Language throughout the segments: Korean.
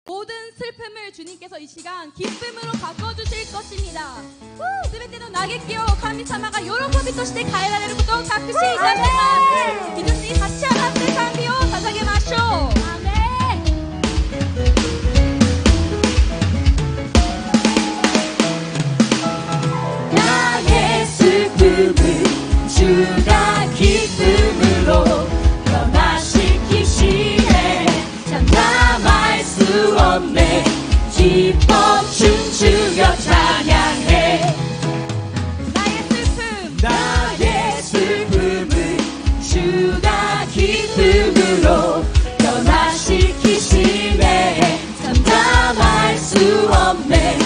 모든 슬픔을 주님께서 이 시간 기쁨으로 바꿔주실 것입니다. 全ての嘆きを神様が喜びとして変えられることを確信いたします。祈りに立ち上がって賛美を捧げましょう。アメン。 나의 슬픔을 주가 기쁨으로 변화시키시네. 참담할 수 없네. 기뻐 춤추며 찬양해. 나의 슬픔을 주가 기쁨으로 변화시키시네. 참담할 수 없네.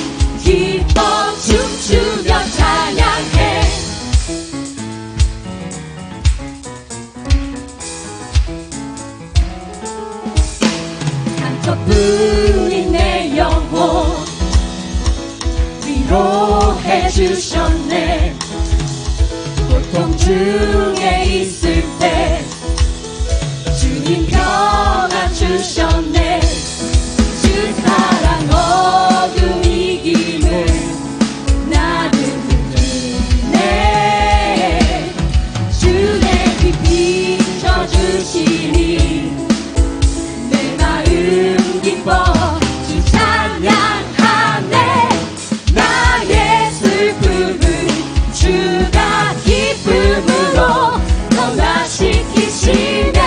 기뻐 춤추며 찬양해. 상처뿐인 내 영혼 위로해 주셨네. 고통 중에 있을 때 주님 평안 주셨네. 주 사랑 어둠 이김을 나는 느끼네. 주의 빛 비춰주시니 내 마음 기뻐 주 찬양하네. 나의 슬픔을 주가 기쁨으로 변화시키시네.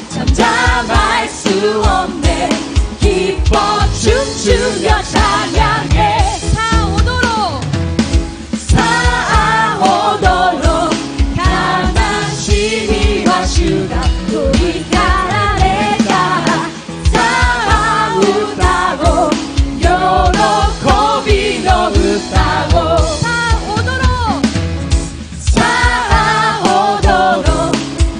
잠잠할 수 없네. 기뻐 춤추며 찬양해. 사오도록 강한 시위와 주가 우리 가라내다. 싸우다고 요로코비 넣었다고. 싸우도록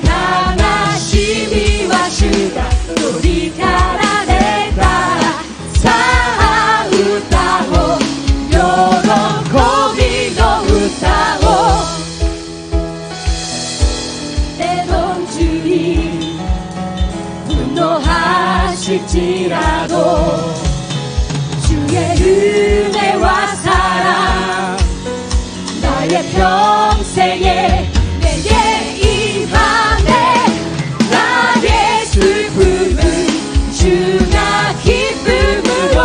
강한 시위와 주가 우리 가라내다. 싸우다고 요로코비 넣었다고. 때론 주님 분노하실지라도 주의 은혜와 사랑 나의 평생에 내게 임하네. 나의 슬픔을 주가 기쁨으로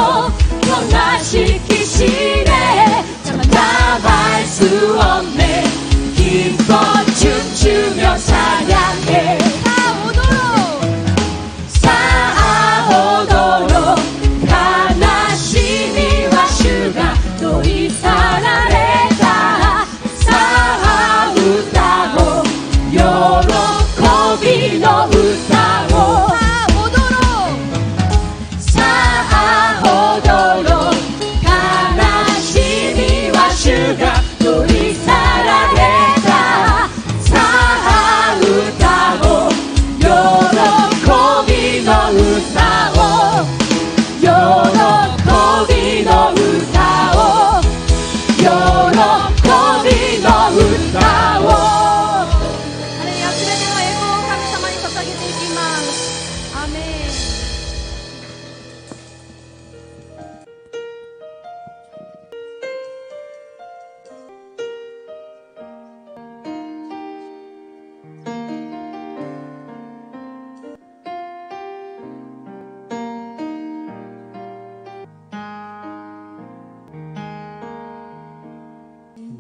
변화시키시네. 참담할 수 없네. 기뻐 춤추며 찬양해. 싸우도록 가나 시위와 주가 너희 살아내다. 싸우다고 요로코비 넣었다고. 싸우도록 가나 시위와 주가 너희 살아내다. 싸우다고 요로코비 넣었다고. 요로코비 넣었다고. 요로코비 넣었다고. 할렐루야. 全ての栄光を神様に捧げていきます。アメン。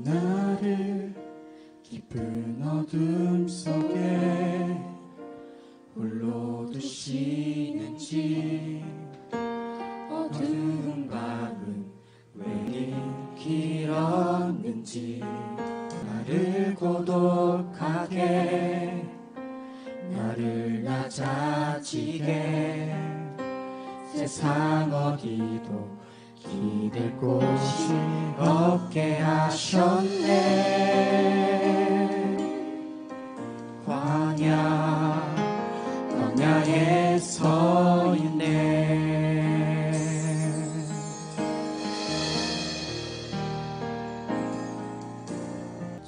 나를 깊은 어둠 속에 홀로 두시는지. 어두운 밤은 왜 이렇게 길었는지. 나를 고독하게 나를 낮아지게 세상 어디도 기댈 곳이 없게 하셨네. 광야에 서 있네.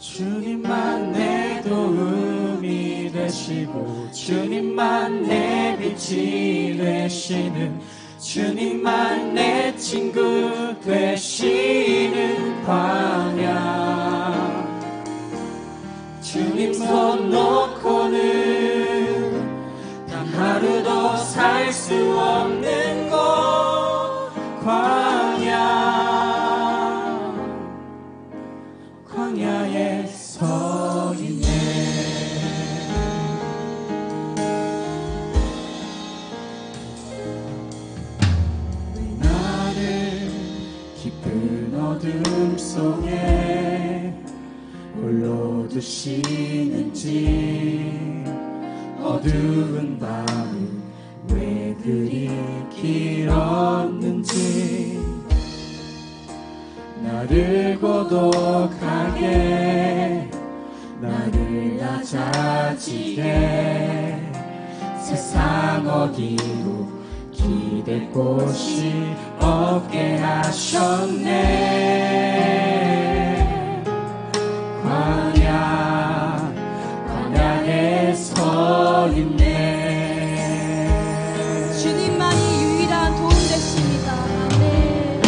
주님만 내 도움이 되시고 주님만 내 빛이 되시는 주님만 내 친구 되시는 광야. 주님 손 놓고는 단 하루도 살 수 없는 곳 광야. 광야에 서 있네. 왜 나를 깊은 어둠 속에 홀로 두시는지, 어두운 밤이 왜 그리 길었는지, 나를 고독하게 나를 낮아지게 세상 어디로 기댈 곳이 없게 하셨네. 광야에 서 있네. 주님만이 유일한 도움 되십니다. 네.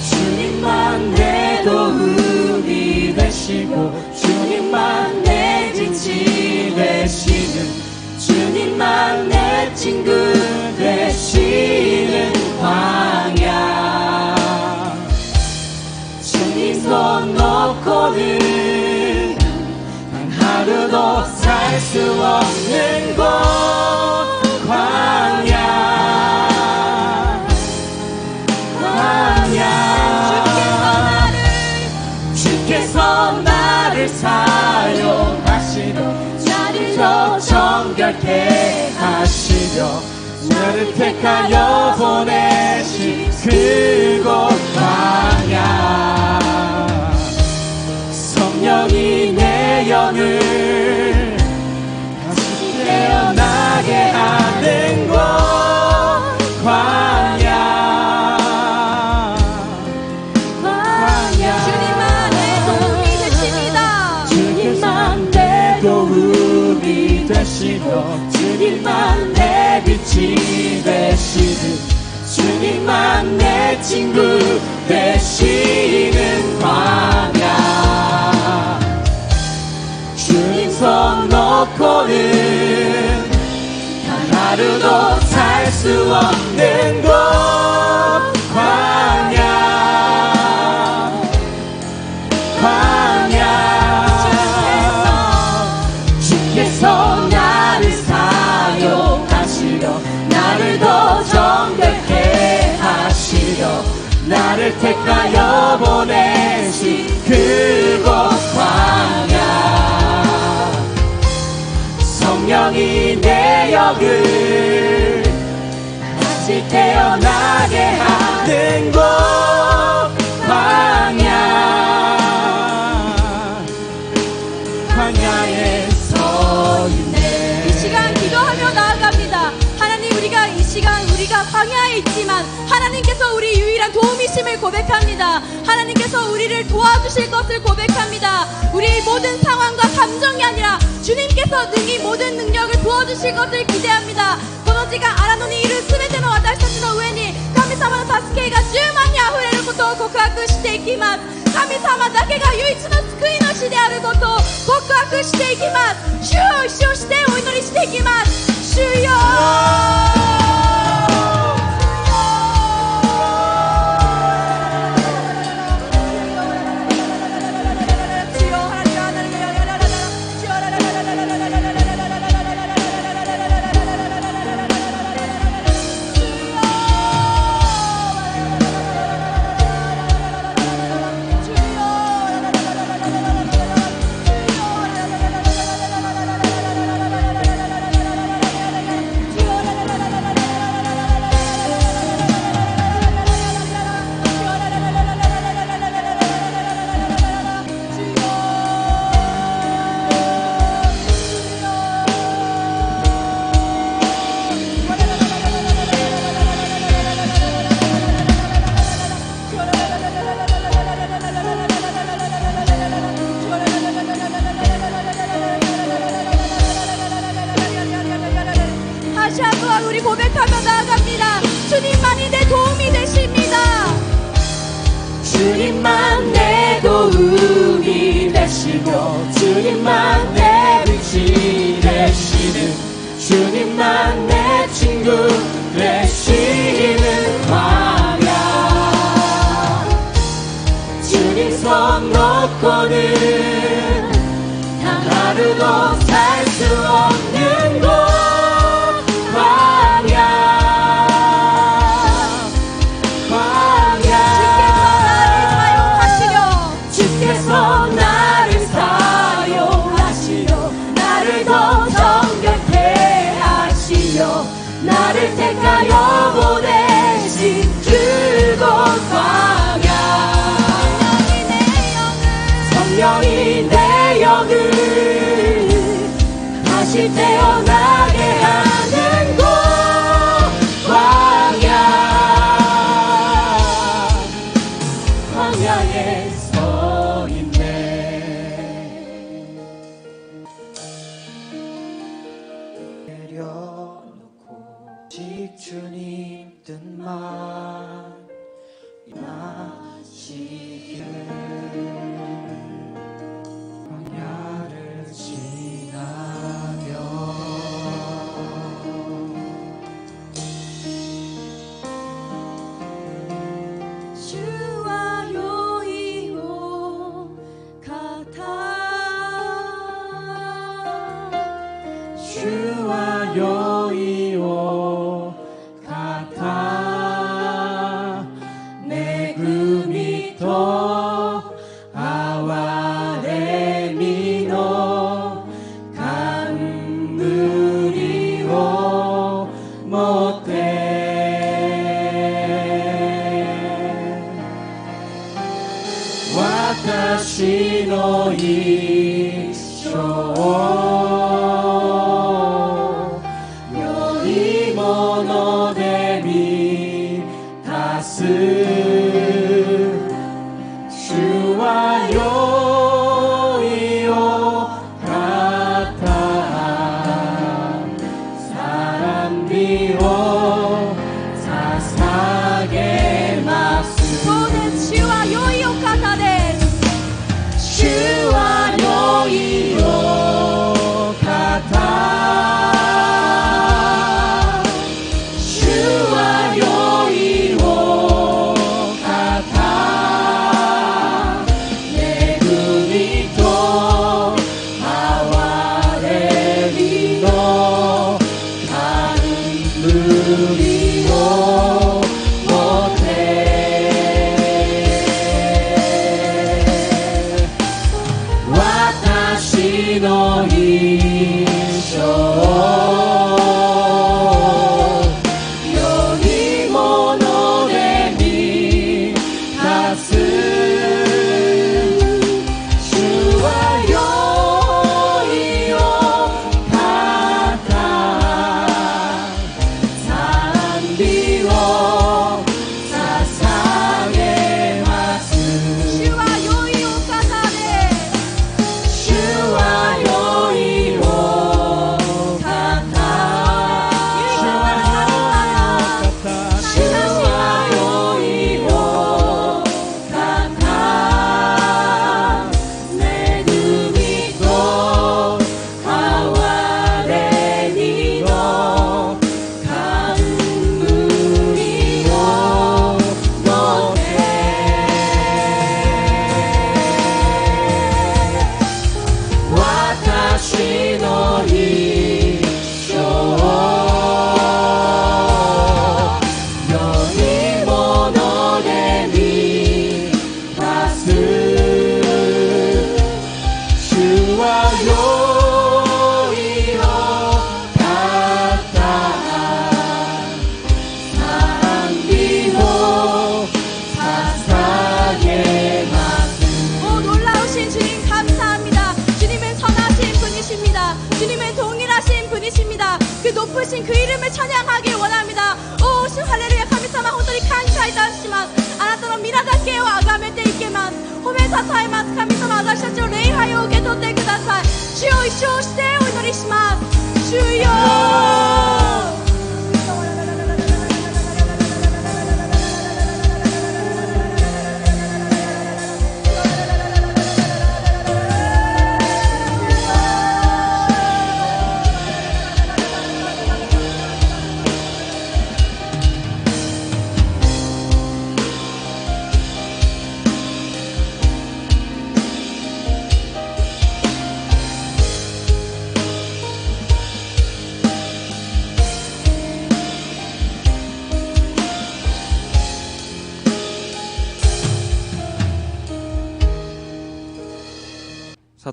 주님만 내 도움이 되시고, 주님만 내 빛이 되시는, 주님만 내 친구 되시는 광야. 주님 손 놓고는 단 하루도 살 수 없는 곳 광야. 주께서 나를 사용하시려, 나를 더 정결케 하시려, 나를 택하여 보내신 그곳 광야. 성령이 내 영을 다시 깨어나게 하는 곳 광야. 주님만 내 도움이 되십니다. 주님만 내 도움이 되시고, 주님만 내 빛이 되시는, 주님만 내 친구 되시는 광야. 주님 손 놓고는 단 하루도 살 수 없는 곳 광야. 주께서 나를 사용하시려, 나를 더 정결케 하시려, 나를 택하여 보내신 그곳 광야. 성령이 내 영을 다시 태어나게 하는 곳 광야. 광야에 서 있네. 이 시간 기도하며 나아갑니다. 하나님, 우리가 이 시간 우리가 광야에 있지만 하나님께서 우리 유일한 도움이심을 고백합니다. 하나님께서 우리를 도와주실 것을 고백합니다. 우리의 모든 상황과 감정이 아니라 주님께서 능히 모든 능력을 부어주실 것을 기대합니다. この時間荒野にいるすべての私たちの上に神様の助けが十万にあふれることを告白していきます。神様だけが唯一の救い主であることを告白していきます。主を一生してお祈りしていきます。主よ 간절히 고백하며 나아갑니다. 주님만이 내 도움이 되십니다. 주님만 내 도움이 되시고 주님만 내 빛이 되시는 주님만 내 친구 되시는 광야 주님 손 놓고는 단 하루도 살 수 없는 곳 광야 주께서 나를 사용하시려 나를 더 정결케 하시려 나를 택하여 보내신 그곳 광야 성령이 내 영을 다시 태어나게 하는 곳 광야 광야에 서 있네 내려놓고 오직 주님 뜻만 임하시기를 광야를 지나며 주와 요이오 같아 주와 요이오 같아 내 구미토 아와레미노 간무리오 못해 와타시 노 이쇼 요이모노 데미 다스 주와 요이오 같아 사람비오 사사게 마스 주와 요이오 같아 주와 요이오 같아 주와 요이오 같아 내 구미토 아와레리노 간무리오 못해 와타시 노 이쇼 요이모노 데미 다스 주와 요이오 같아 산비오 사상의 마스 주와 요이오 같아 주와 요이오 같아 주와 요이오 같아 내 구미토 아와레니노 간무리오 못해 와타시 노 이쇼 요이모노 데미 다스 주와 요이오 같아 산비호 사사게 마스 오 놀라우신 주님 감사합니다. 주님은 선하신 분이십니다. 주님은 동일하신 분이십니다. 그 높으신 그 이름을 찬양하길 원합니다. 오 주 할렐루야 카미사마 혼돈이 칸샤이 다시만 아나타노 미나다케を崇めていけます褒めたたえます神様私たちを礼拝を受け取ってください主を一生してお祈りします主よ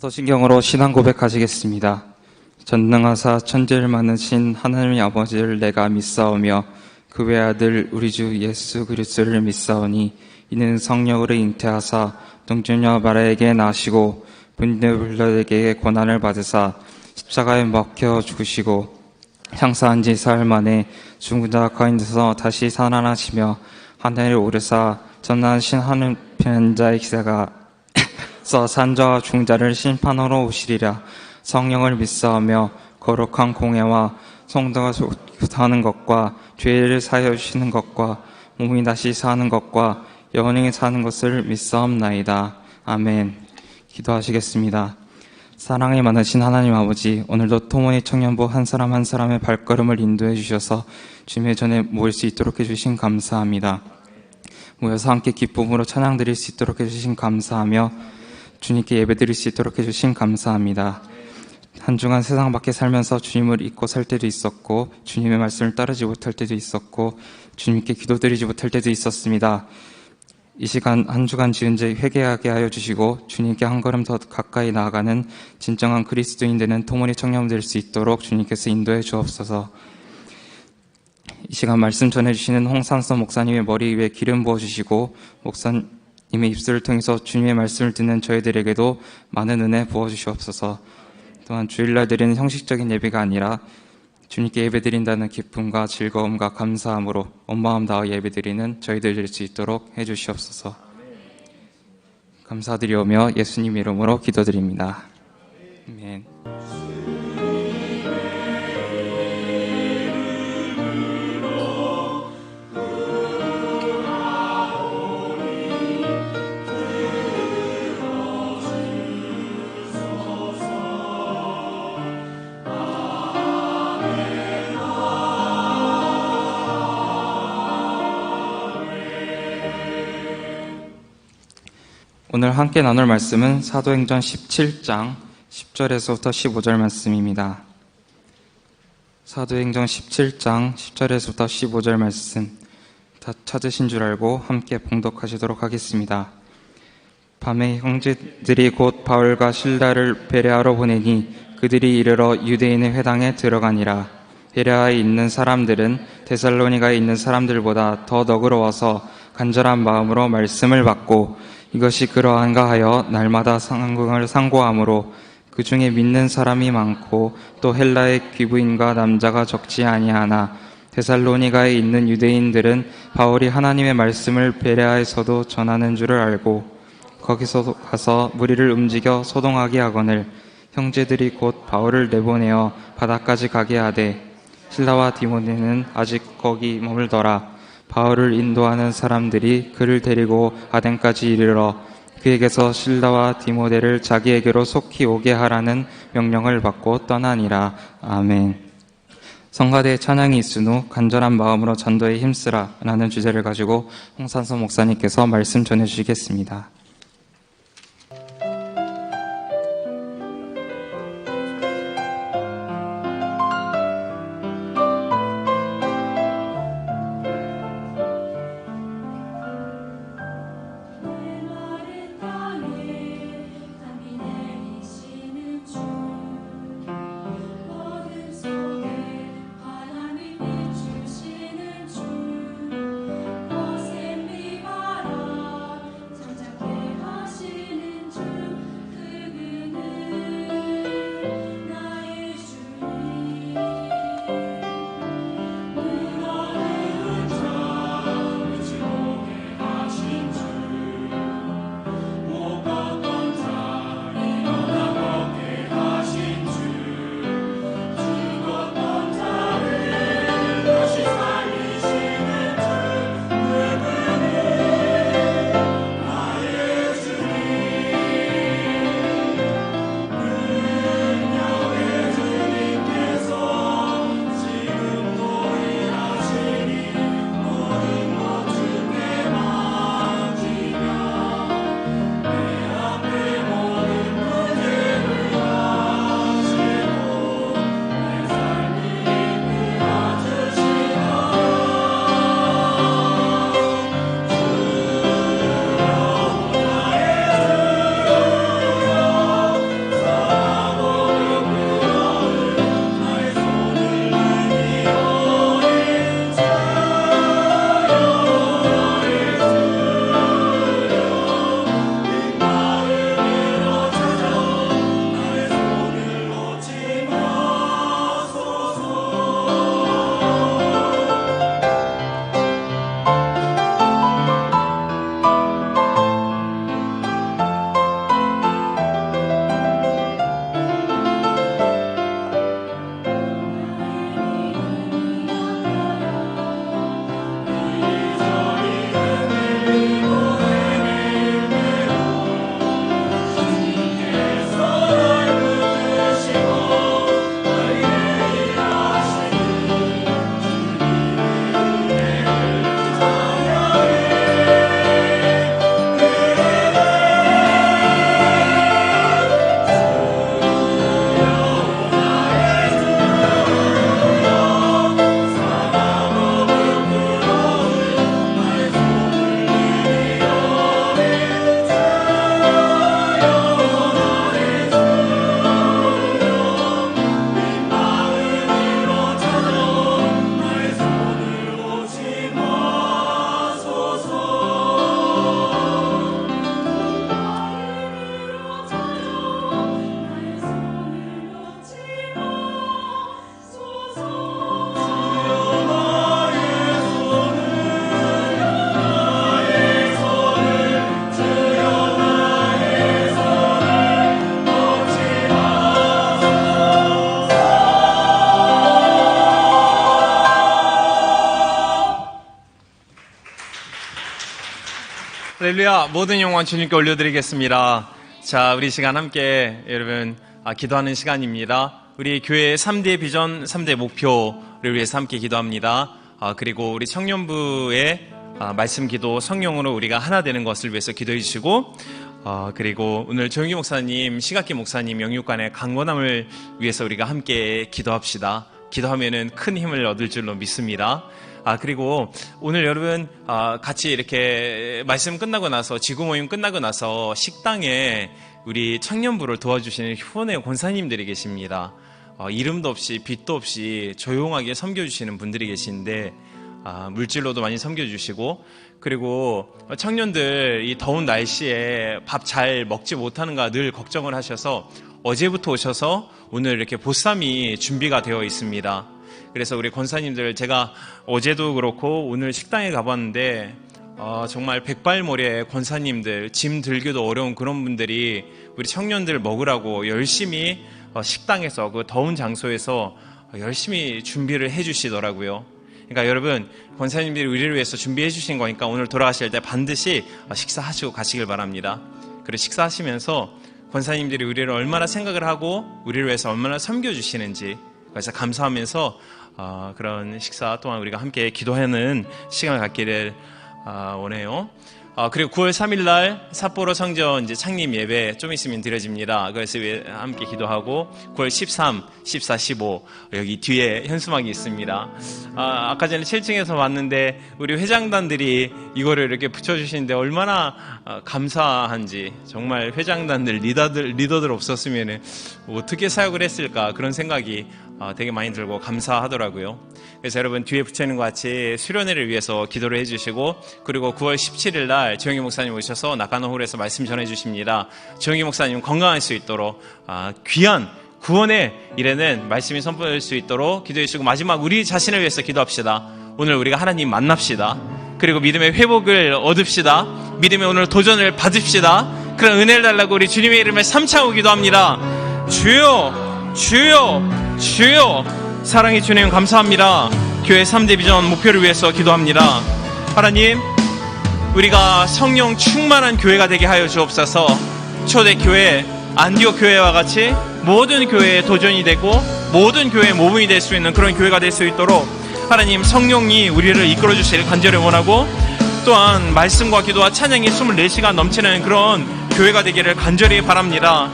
사도신경으로 신앙 고백하시겠습니다. 전능하사 천지를 만드신 하나님의 아버지를 내가 믿사오며 그 외아들 우리 주 예수 그리스도를 믿사오니 이는 성령으로 잉태하사 동정녀 마리아에게 나시고 분녀블러에게 고난을 받으사 십자가에 먹혀 죽으시고 향사한 지 사흘 만에 죽은 자 가운데서 다시 살아나시며 하늘에 오르사 전능하신 하늘 편자의 기사가 써 산자와 죽은 자를 심판하러 오시리라. 성령을 믿사오며 거룩한 공예와 성도가 사는 것과 죄를 사하여 주시는 것과 몸이 다시 사는 것과 영원히 사는 것을 믿사옵나이다. 아멘. 기도하시겠습니다. 사랑이 많으신 하나님 아버지, 오늘도 토모니 청년부 한 사람 한 사람의 발걸음을 인도해 주셔서 주님의 전에 모일 수 있도록 해주신 감사합니다. 모여서 함께 기쁨으로 찬양 드릴 수 있도록 해주신 감사하며 주님께 예배 드릴 수 있도록 해주신 감사합니다. 한 주간 세상 밖에 살면서 주님을 잊고 살 때도 있었고 주님의 말씀을 따르지 못할 때도 있었고 주님께 기도드리지 못할 때도 있었습니다. 이 시간 한 주간 지은 죄 회개하게 하여 주시고 주님께 한 걸음 더 가까이 나아가는 진정한 그리스도인 되는 토모니 청년 될 수 있도록 주님께서 인도해 주옵소서. 이 시간 말씀 전해주시는 홍산서 목사님의 머리 위에 기름 부어주시고 목사님의 입술을 통해서 주님의 말씀을 듣는 저희들에게도 많은 은혜 부어주시옵소서. 또한 주일날 드리는 형식적인 예배가 아니라 주님께 예배드린다는 기쁨과 즐거움과 감사함으로 온 마음 다하 예배드리는 저희들 될 수 있도록 해주시옵소서. 감사드리오며 예수님 이름으로 기도드립니다. 아멘. 오늘 함께 나눌 말씀은 사도행전 17장 10절에서부터 15절 말씀입니다. 사도행전 17장 10절에서부터 15절 말씀 다 찾으신 줄 알고 함께 봉독하시도록 하겠습니다. 밤에 형제들이 곧 바울과 실라를 베레아로 보내니 그들이 이르러 유대인의 회당에 들어가니라. 베레아에 있는 사람들은 데살로니가에 있는 사람들보다 더 너그러워서 간절한 마음으로 말씀을 받고 이것이 그러한가 하여 날마다 상궁을 상고하므로 그 중에 믿는 사람이 많고 또 헬라의 귀부인과 남자가 적지 아니하나 데살로니가에 있는 유대인들은 바울이 하나님의 말씀을 베레아에서도 전하는 줄을 알고 거기서 가서 무리를 움직여 소동하게 하거늘 형제들이 곧 바울을 내보내어 바다까지 가게 하되 실라와 디모데는 아직 거기 머물더라. 바울을 인도하는 사람들이 그를 데리고 아덴까지 이르러 그에게서 실라와 디모데를 자기에게로 속히 오게 하라는 명령을 받고 떠나니라. 아멘. 성가대에 찬양이 있은 후 간절한 마음으로 전도에 힘쓰라 라는 주제를 가지고 홍산서 목사님께서 말씀 전해주시겠습니다. 주 거센 비바람 할렐루야. 모든 영광 주님께 올려드리겠습니다. 자, 우리 시간 함께 여러분 기도하는 시간입니다. 우리 교회의 3대 비전, 3대 목표를 위해서 함께 기도합니다. 그리고 우리 청년부의 말씀 기도 성령으로 우리가 하나 되는 것을 위해서 기도해 주시고, 그리고 오늘 조영기 목사님, 시각기 목사님 영육간의 강건함을 위해서 우리가 함께 기도합시다. 기도하면은 큰 힘을 얻을 줄로 믿습니다. 그리고 오늘 여러분 같이 이렇게 말씀 끝나고 나서, 지구 모임 끝나고 나서 식당에 우리 청년부를 도와주시는 후원의 권사님들이 계십니다. 이름도 없이 빛도 없이 조용하게 섬겨주시는 분들이 계신데, 물질로도 많이 섬겨주시고, 그리고 청년들 이 더운 날씨에 밥 잘 먹지 못하는가 늘 걱정을 하셔서 어제부터 오셔서 오늘 이렇게 보쌈이 준비가 되어 있습니다. 그래서 우리 권사님들, 제가 어제도 그렇고 오늘 식당에 가봤는데 정말 백발모리의 권사님들, 짐 들기도 어려운 그런 분들이 우리 청년들 먹으라고 열심히 식당에서, 그 더운 장소에서 열심히 준비를 해주시더라고요. 그러니까 여러분, 권사님들이 우리를 위해서 준비해 주신 거니까 오늘 돌아가실 때 반드시 식사하시고 가시길 바랍니다. 그리고 식사하시면서 권사님들이 우리를 얼마나 생각을 하고 우리를 위해서 얼마나 섬겨주시는지, 그래서 감사하면서 그런 식사 또한 우리가 함께 기도하는 시간을 갖기를 원해요. 그리고 9월 3일날 삿포로 성전 이제 창립 예배 좀 있으면 드려집니다. 그래서 함께 기도하고, 9월 13, 14, 15 여기 뒤에 현수막이 있습니다. 아까 전에 7층에서 봤는데 우리 회장단들이 이거를 이렇게 붙여주시는데 얼마나 감사한지, 정말 회장단들, 리더들 없었으면 어떻게 사역을 했을까, 그런 생각이 되게 많이 들고 감사하더라고요. 그래서 여러분 뒤에 붙여있는 것 같이 수련회를 위해서 기도를 해주시고, 그리고 9월 17일 날 조영기 목사님 오셔서 낙관홀에서 말씀 전해주십니다. 조영기 목사님 건강할 수 있도록 귀한 구원의 일에는 말씀이 선포될 수 있도록 기도해 주시고, 마지막 우리 자신을 위해서 기도합시다. 오늘 우리가 하나님 만납시다. 그리고 믿음의 회복을 얻읍시다. 믿음의 오늘 도전을 받읍시다. 그런 은혜를 달라고 우리 주님의 이름을 3차고 기도합니다. 주여, 주여, 주여. 사랑의 주님 감사합니다. 교회 3대 비전 목표를 위해서 기도합니다. 하나님, 우리가 성령 충만한 교회가 되게 하여 주옵소서. 초대교회, 안디옥 교회와 같이 모든 교회의 도전이 되고 모든 교회의 모범이 될 수 있는 그런 교회가 될 수 있도록 하나님 성령이 우리를 이끌어 주시길 간절히 원하고, 또한 말씀과 기도와 찬양이 24시간 넘치는 그런 교회가 되기를 간절히 바랍니다.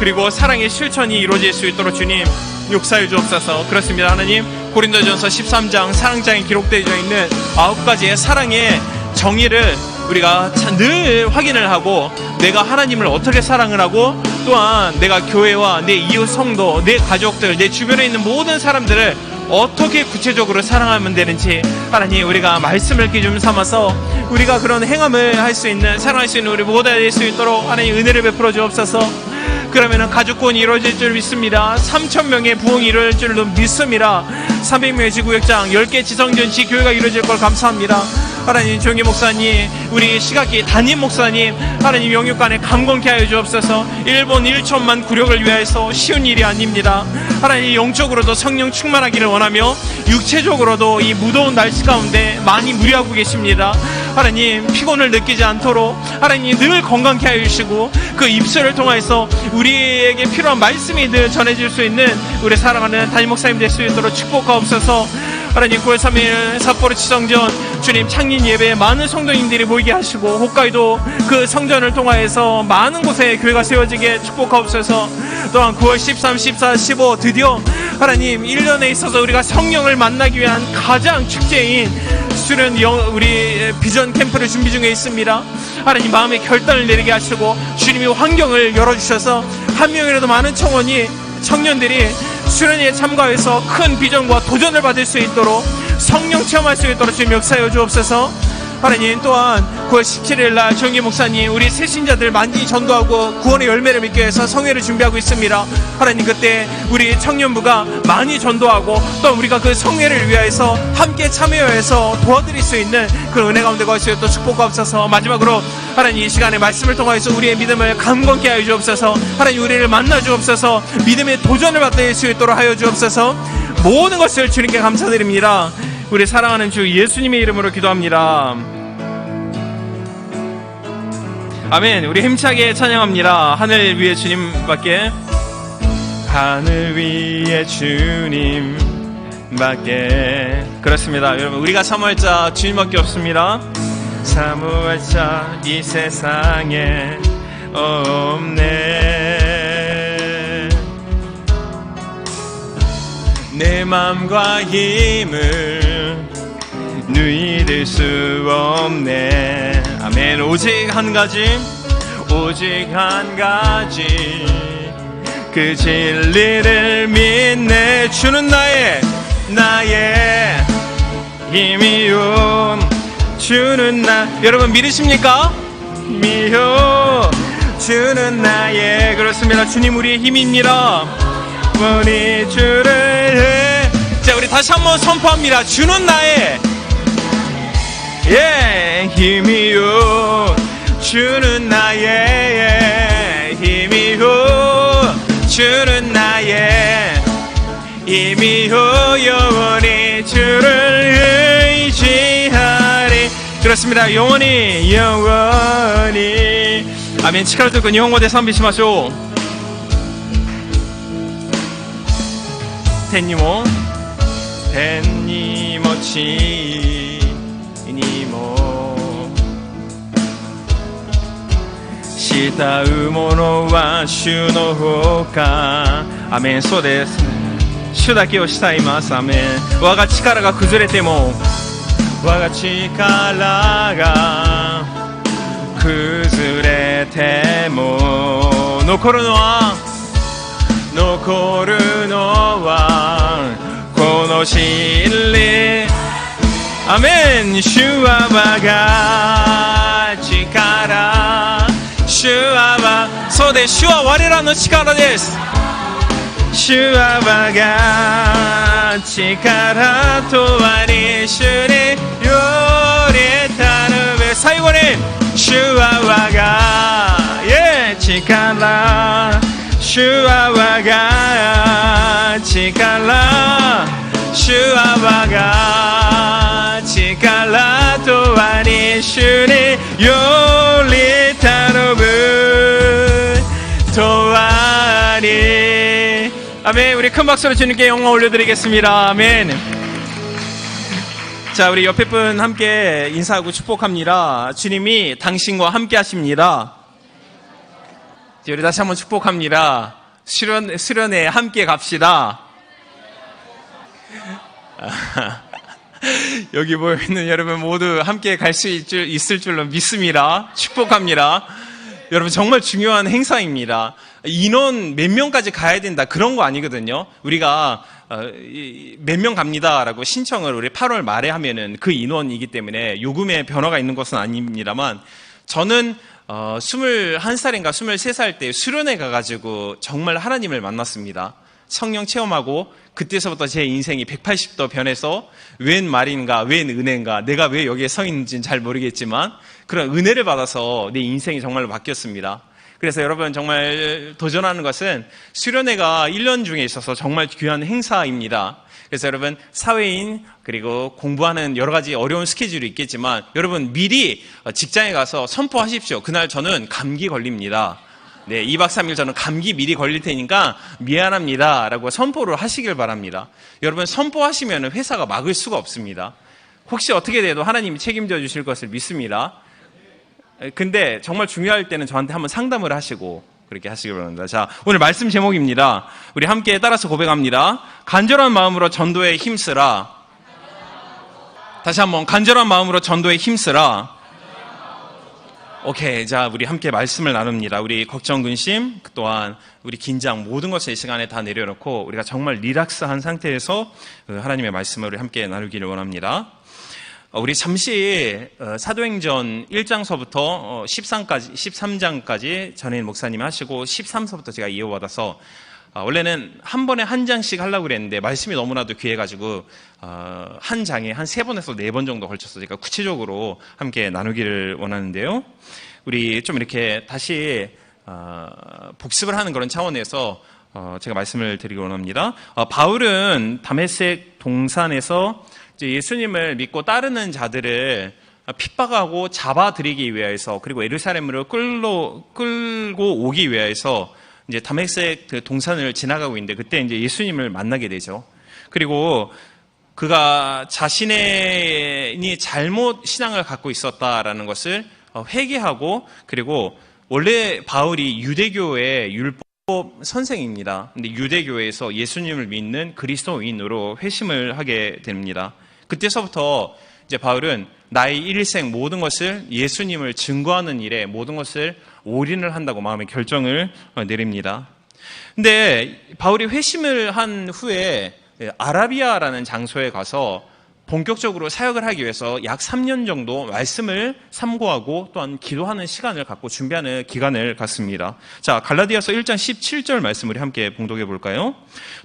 그리고 사랑의 실천이 이루어질 수 있도록 주님 역사해 주옵소서. 그렇습니다. 하나님, 고린도전서 13장 사랑장에 기록되어 있는 9가지의 사랑의 정의를 우리가 늘 확인을 하고, 내가 하나님을 어떻게 사랑을 하고, 또한 내가 교회와 내 이웃 성도, 내 가족들, 내 주변에 있는 모든 사람들을 어떻게 구체적으로 사랑하면 되는지, 하나님 우리가 말씀을 기준 삼아서 우리가 그런 행함을 할 수 있는, 사랑할 수 있는 우리 모두가 될 수 있도록 하나님 은혜를 베풀어 주옵소서. 그러면은 가족 구원이 이루어질 줄 믿습니다. 3,000명의 부흥이 이루어질 줄로 믿습니다. 300명의 지구역장, 10개 지성전시 교회가 이루어질 걸 감사합니다. 하나님, 조영기 목사님, 우리 시각기 담임 목사님, 하나님 영육간에 강건케 하여 주옵소서. 1분 1초만 구력을 위하여서 쉬운 일이 아닙니다. 하나님, 영적으로도 성령 충만하기를 원하며 육체적으로도 이 무더운 날씨 가운데 많이 무리하고 계십니다. 하나님, 피곤을 느끼지 않도록 하나님 늘 건강케 하여 주시고, 그 입술을 통해서 우리에게 필요한 말씀이 늘 전해질 수 있는 우리 사랑하는 담임 목사님 될 수 있도록 축복하옵소서. 하나님, 9월 3일 삿포로 지성전 주님 창립 예배에 많은 성도님들이 모이게 하시고, 홋카이도 그 성전을 통하여서 많은 곳에 교회가 세워지게 축복하옵소서. 또한 9월 13, 14, 15 드디어 하나님 1년에 있어서 우리가 성령을 만나기 위한 가장 축제인 수련 우리 비전 캠프를 준비 중에 있습니다. 하나님, 마음의 결단을 내리게 하시고 주님이 환경을 열어주셔서 한 명이라도 많은 청년들이 수련회에 참가해서 큰 비전과 도전을 받을 수 있도록, 성령 체험할 수 있도록 주님 역사해 주옵소서. 하나님, 또한 9월 17일 날 조영기 목사님 우리 새신자들 많이 전도하고 구원의 열매를 맺기 위해서 성회를 준비하고 있습니다. 하나님, 그때 우리 청년부가 많이 전도하고 또 우리가 그 성회를 위하여서 함께 참여해서 도와드릴 수 있는 그런 은혜 가운데 거하시어 또 축복하옵소서. 마지막으로 하나님, 이 시간에 말씀을 통하여서 우리의 믿음을 강건케 하여 주옵소서. 하나님, 우리를 만나 주옵소서. 믿음의 도전을 받을 수 있도록 하여 주옵소서. 모든 것을 주님께 감사드립니다. 우리 사랑하는 주 예수님의 이름으로 기도합니다. 아멘. 우리 힘차게 찬양합니다. 하늘 위에 주님밖에. 하늘 위에 주님밖에. 그렇습니다. 여러분, 우리가 사모할 자 주님밖에 없습니다. 사모할 자 이 세상에 없네. 내 맘과 힘을 누이들 수 없네. 아멘. 오직 한 가지, 오직 한 가지, 그 진리를 믿네. 주는 나의 힘이요. 주는 여러분 믿으십니까? 미요. 주는 나의, 그렇습니다. 주님 우리의 힘입니다. 우리 주를, 자 우리 다시 한번 선포합니다. 주는 나의 힘이요. 주는 나의 힘이요. 주는 나의 힘이요. 영원히 주를 의지하리. 그렇습니다. 영원히. 아멘. 치카를 듣고 일본어で賛美しましょう。天にも地にも慕う者は主のほか。アメン。そうです。主だけを慕います。アメン。我が力が崩れても、我が力が崩れても、残るのはこの真理。アメン。主は我が力。主は、そうです。主は我らの力です。主は我が力とはに主により頼む。最後に主は我が力。主は我が力。主は我が力とはに主により頼む。とはに。아멘. 우리 큰 박수로 주님께 영광 올려드리겠습니다. 아멘. 자, 우리 옆에 분 함께 인사하고 축복합니다. 주님이 당신과 함께 하십니다. 우리 다시 한번 축복합니다. 수련회 함께 갑시다. 여기 모여있는 여러분 모두 함께 갈 수 있을 줄로 믿습니다. 축복합니다. 여러분 정말 중요한 행사입니다. 인원 몇 명까지 가야 된다 그런 거 아니거든요. 우리가 몇 명 갑니다라고 신청을 우리 8월 말에 하면은 그 인원이기 때문에 요금에 변화가 있는 것은 아닙니다만, 저는 21살인가 23살 때 수련회 가가지고 정말 하나님을 만났습니다. 성령 체험하고 그때서부터 제 인생이 180도 변해서 웬 말인가 웬 은혜인가, 내가 왜 여기에 서 있는지는 잘 모르겠지만 그런 은혜를 받아서 내 인생이 정말로 바뀌었습니다. 그래서 여러분 정말 도전하는 것은 수련회가 1년 중에 있어서 정말 귀한 행사입니다. 그래서 여러분 사회인 그리고 공부하는 여러 가지 어려운 스케줄이 있겠지만 여러분 미리 직장에 가서 선포하십시오. 그날 저는 감기 걸립니다. 네, 2박 3일 저는 감기 미리 걸릴 테니까 미안합니다 라고 선포를 하시길 바랍니다. 여러분 선포하시면 회사가 막을 수가 없습니다. 혹시 어떻게 돼도 하나님이 책임져 주실 것을 믿습니다. 근데 정말 중요할 때는 저한테 한번 상담을 하시고 그렇게 하시기 바랍니다. 자, 오늘 말씀 제목입니다. 우리 함께 따라서 고백합니다. 간절한 마음으로 전도에 힘쓰라. 다시 한번 간절한 마음으로 전도에 힘쓰라. 오케이. 자, 우리 함께 말씀을 나눕니다. 우리 걱정, 근심, 또한 우리 긴장, 모든 것을 이 시간에 다 내려놓고 우리가 정말 리락스한 상태에서 하나님의 말씀을 우리 함께 나누기를 원합니다. 우리 잠시 사도행전 1장서부터 13장까지 전혜인 목사님이 하시고 13서부터 제가 이어받아서 원래는 한 번에 한 장씩 하려고 그랬는데 말씀이 너무나도 귀해가지고 한 장에 한 3번에서 4번 정도 걸쳐서 제가 구체적으로 함께 나누기를 원하는데요. 우리 좀 이렇게 다시 복습을 하는 그런 차원에서 제가 말씀을 드리기 원합니다. 바울은 다메섹 동산에서 예수님을 믿고 따르는 자들을 핍박하고 잡아들이기 위해서, 그리고 예루살렘으로 끌고 오기 위해서 이제 다메섹 그 동산을 지나가고 있는데, 그때 이제 예수님을 만나게 되죠. 그리고 그가 자신이 잘못 신앙을 갖고 있었다라는 것을 회개하고, 그리고 원래 바울이 유대교의 율법 선생입니다. 근데 유대교에서 예수님을 믿는 그리스도인으로 회심을 하게 됩니다. 그때서부터 이제 바울은 나의 일생 모든 것을 예수님을 증거하는 일에 모든 것을 올인을 한다고 마음의 결정을 내립니다. 근데 바울이 회심을 한 후에 아라비아라는 장소에 가서 본격적으로 사역을 하기 위해서 약 3년 정도 말씀을 삼고하고 또한 기도하는 시간을 갖고 준비하는 기간을 갖습니다. 자, 갈라디아서 1장 17절 말씀 우리 함께 봉독해 볼까요?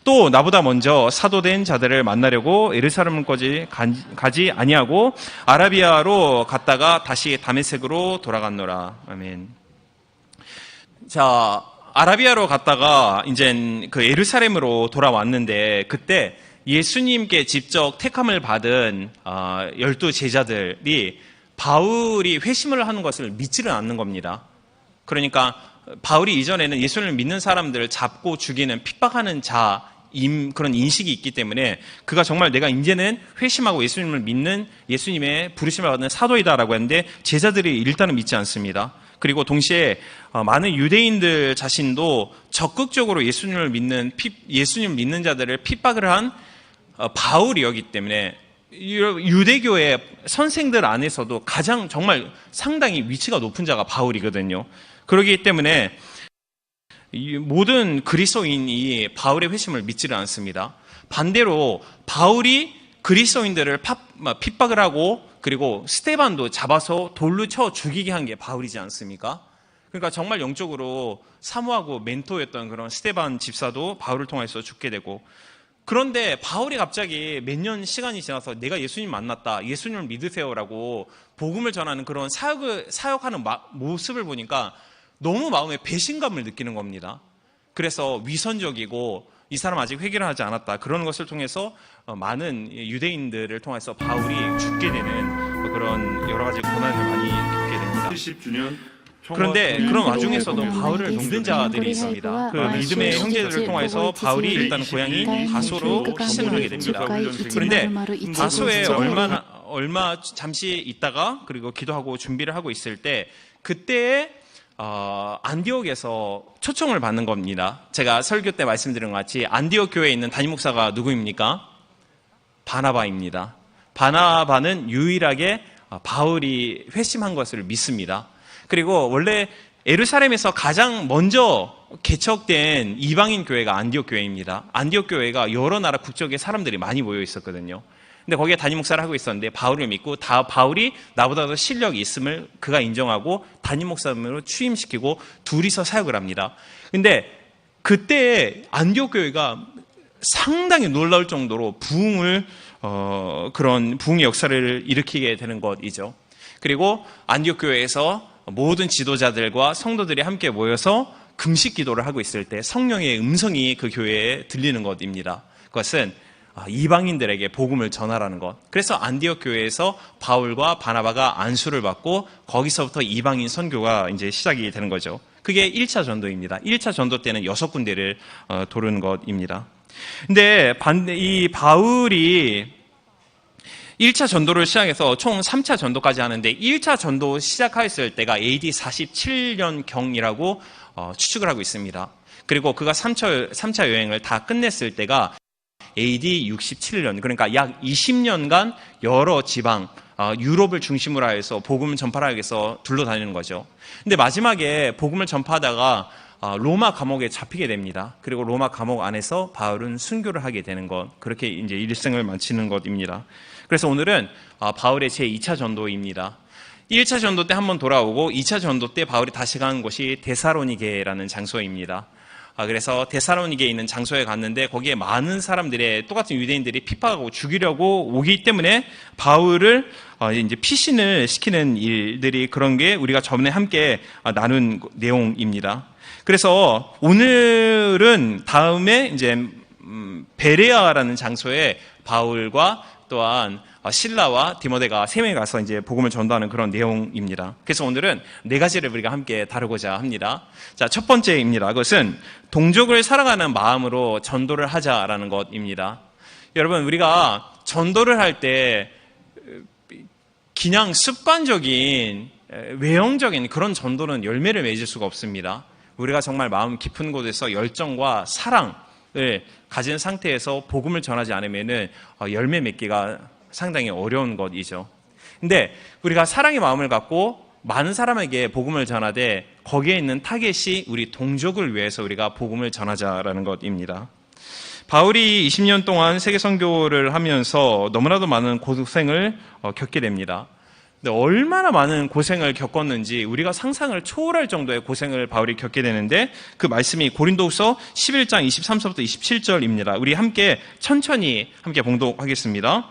또 나보다 먼저 사도된 자들을 만나려고 예루살렘까지 가지 아니하고 아라비아로 갔다가 다시 다메섹으로 돌아갔노라. 아멘. 자, 아라비아로 갔다가 이제 그 예루살렘으로 돌아왔는데, 그때 예수님께 직접 택함을 받은 12 제자들이 바울이 회심을 하는 것을 믿지를 않는 겁니다. 그러니까 바울이 이전에는 예수님을 믿는 사람들을 잡고 죽이는, 핍박하는 그런 인식이 있기 때문에 그가 정말 내가 이제는 회심하고 예수님을 믿는, 예수님의 부르심을 받는 사도이다라고 했는데, 제자들이 일단은 믿지 않습니다. 그리고 동시에 많은 유대인들 자신도 적극적으로 예수님을 믿는 자들을 핍박을 한 바울이었기 때문에 유대교의 선생들 안에서도 가장 정말 상당히 위치가 높은 자가 바울이거든요. 그렇기 때문에 모든 그리스도인이 바울의 회심을 믿지를 않습니다. 반대로 바울이 그리스도인들을 핍박을 하고, 그리고 스데반도 잡아서 돌로 쳐 죽이게 한 게 바울이지 않습니까? 그러니까 정말 영적으로 사모하고 멘토였던 그런 스데반 집사도 바울을 통해서 죽게 되고, 그런데 바울이 갑자기 몇 년 시간이 지나서 내가 예수님 만났다, 예수님을 믿으세요라고 복음을 전하는 그런 사역하는 모습을 보니까 너무 마음에 배신감을 느끼는 겁니다. 그래서 위선적이고 이 사람 아직 회개를 하지 않았다, 그런 것을 통해서 많은 유대인들을 통해서 바울이 죽게 되는 그런 여러 가지 고난을 많이 겪게 됩니다. 70주년 그런데 그런 와중에서도 바울을 믿는 자들이 있습니다. 그 믿음의 형제들을 통해서 바울이 일단 고향이 다소로 피신을 하게 됩니다. 그런데 다소에 얼마 잠시 있다가, 그리고 기도하고 준비를 하고 있을 때, 그때에 안디옥에서 초청을 받는 겁니다. 제가 설교 때 말씀드린 것 같이 안디옥 교회에 있는 담임 목사가 누구입니까? 바나바입니다. 바나바는 유일하게 바울이 회심한 것을 믿습니다. 그리고 원래 예루살렘에서 가장 먼저 개척된 이방인 교회가 안디옥 교회입니다. 안디옥 교회가 여러 나라 국적의 사람들이 많이 모여 있었거든요. 근데 거기에 담임 목사를 하고 있었는데, 바울을 믿고 바울이 나보다 더 실력이 있음을 그가 인정하고 담임 목사로 취임시키고 둘이서 사역을 합니다. 근데 그때 안디옥 교회가 상당히 놀라울 정도로 그런 부흥의 역사를 일으키게 되는 것이죠. 그리고 안디옥 교회에서 모든 지도자들과 성도들이 함께 모여서 금식 기도를 하고 있을 때 성령의 음성이 그 교회에 들리는 것입니다. 그것은 이방인들에게 복음을 전하라는 것. 그래서 안디옥 교회에서 바울과 바나바가 안수를 받고 거기서부터 이방인 선교가 이제 시작이 되는 거죠. 그게 1차 전도입니다. 1차 전도 때는 6군데를 도는 것입니다. 근데 이 바울이 1차 전도를 시작해서 총 3차 전도까지 하는데, 1차 전도 시작했을 때가 AD 47년경이라고 추측을 하고 있습니다. 그리고 그가 3차 여행을 다 끝냈을 때가 AD 67년, 그러니까 약 20년간 여러 지방, 유럽을 중심으로 해서 복음을 전파하기 위해서 둘러다니는 거죠. 근데 마지막에 복음을 전파하다가 로마 감옥에 잡히게 됩니다. 그리고 로마 감옥 안에서 바울은 순교를 하게 되는 것, 그렇게 이제 일생을 마치는 것입니다. 그래서 오늘은 바울의 제2차 전도입니다. 1차 전도 때 한번 돌아오고 2차 전도 때 바울이 다시 간 곳이 데살로니게라는 장소입니다. 그래서 데살로니게에 있는 장소에 갔는데, 거기에 많은 사람들의 똑같은 유대인들이 핍박하고 죽이려고 오기 때문에 바울을 이제 피신을 시키는 일들이, 그런 게 우리가 전에 함께 나눈 내용입니다. 그래서 오늘은 다음에 이제 베레아라는 장소에 바울과 또한 실라와 디모데가 3명이 가서 이제 복음을 전도하는 그런 내용입니다. 그래서 오늘은 4가지를 우리가 함께 다루고자 합니다. 자, 첫 번째입니다. 그것은 동족을 사랑하는 마음으로 전도를 하자라는 것입니다. 여러분, 우리가 전도를 할 때 그냥 습관적인 외형적인 그런 전도는 열매를 맺을 수가 없습니다. 우리가 정말 마음 깊은 곳에서 열정과 사랑을 가진 상태에서 복음을 전하지 않으면은 열매 맺기가 상당히 어려운 것이죠. 근데 우리가 사랑의 마음을 갖고 많은 사람에게 복음을 전하되 거기에 있는 타겟이 우리 동족을 위해서 우리가 복음을 전하자라는 것입니다. 바울이 20년 동안 세계 선교를 하면서 너무나도 많은 고생을 겪게 됩니다. 근데 얼마나 많은 고생을 겪었는지 우리가 상상을 초월할 정도의 고생을 바울이 겪게 되는데 그 말씀이 고린도후서 11장 23절부터 27절입니다. 우리 함께 천천히 함께 봉독하겠습니다.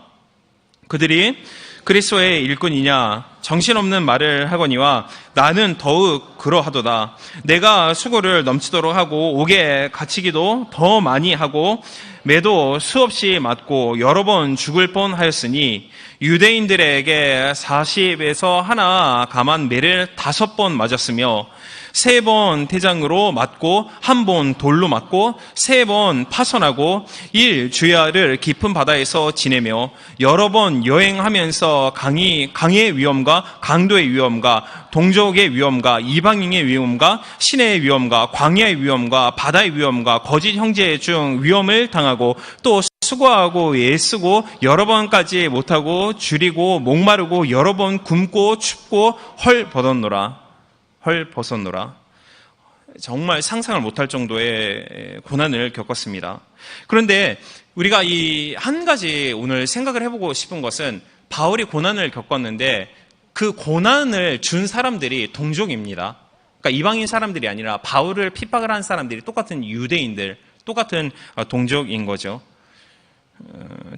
그들이 그리스도의 일꾼이냐 정신없는 말을 하거니와 나는 더욱 그러하도다. 내가 수고를 넘치도록 하고 옥에 갇히기도 더 많이 하고 매도 수없이 맞고 여러 번 죽을 뻔하였으니 유대인들에게 40에서 하나 감한 매를 5번 맞았으며 3번 태장으로 맞고 1번 돌로 맞고 3번 파손하고 1주야를 깊은 바다에서 지내며 여러 번 여행하면서 강의 위험과 강도의 위험과 동족의 위험과 이방인의 위험과 신의 위험과 광야의 위험과 바다의 위험과 거짓 형제 중 위험을 당하고 또 수고하고 애쓰고 여러 번까지 못하고 줄이고 목마르고 여러 번 굶고 춥고 헐 벗었노라. 정말 상상을 못할 정도의 고난을 겪었습니다. 그런데 우리가 이 한 가지 오늘 생각을 해보고 싶은 것은 바울이 고난을 겪었는데 그 고난을 준 사람들이 동족입니다. 그러니까 이방인 사람들이 아니라 바울을 핍박을 한 사람들이 똑같은 유대인들, 똑같은 동족인 거죠.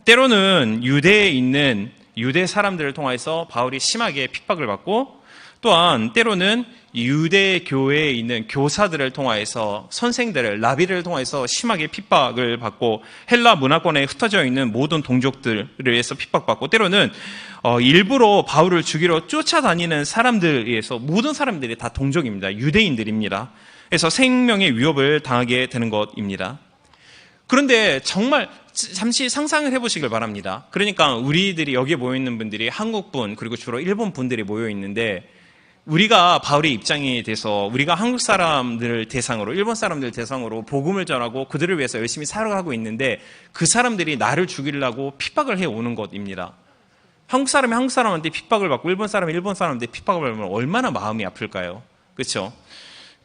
때로는 유대에 있는 유대 사람들을 통해서 바울이 심하게 핍박을 받고 또한 때로는 유대 교회에 있는 교사들을 통해서 선생들을 라비를 통해서 심하게 핍박을 받고 헬라 문화권에 흩어져 있는 모든 동족들에 의해서 핍박받고 때로는 일부러 바울을 죽이러 쫓아다니는 사람들에 의해서 모든 사람들이 다 동족입니다. 유대인들입니다. 그래서 생명의 위협을 당하게 되는 것입니다. 그런데 정말 잠시 상상을 해보시길 바랍니다. 그러니까 우리들이 여기에 모여있는 분들이 한국분 그리고 주로 일본 분들이 모여있는데 우리가 바울의 입장이 돼서 우리가 한국 사람들 대상으로 일본 사람들 대상으로 복음을 전하고 그들을 위해서 열심히 살아가고 있는데 그 사람들이 나를 죽이려고 핍박을 해오는 것입니다. 한국 사람이 한국 사람한테 핍박을 받고 일본 사람이 일본 사람한테 핍박을 받으면 얼마나 마음이 아플까요? 그렇죠?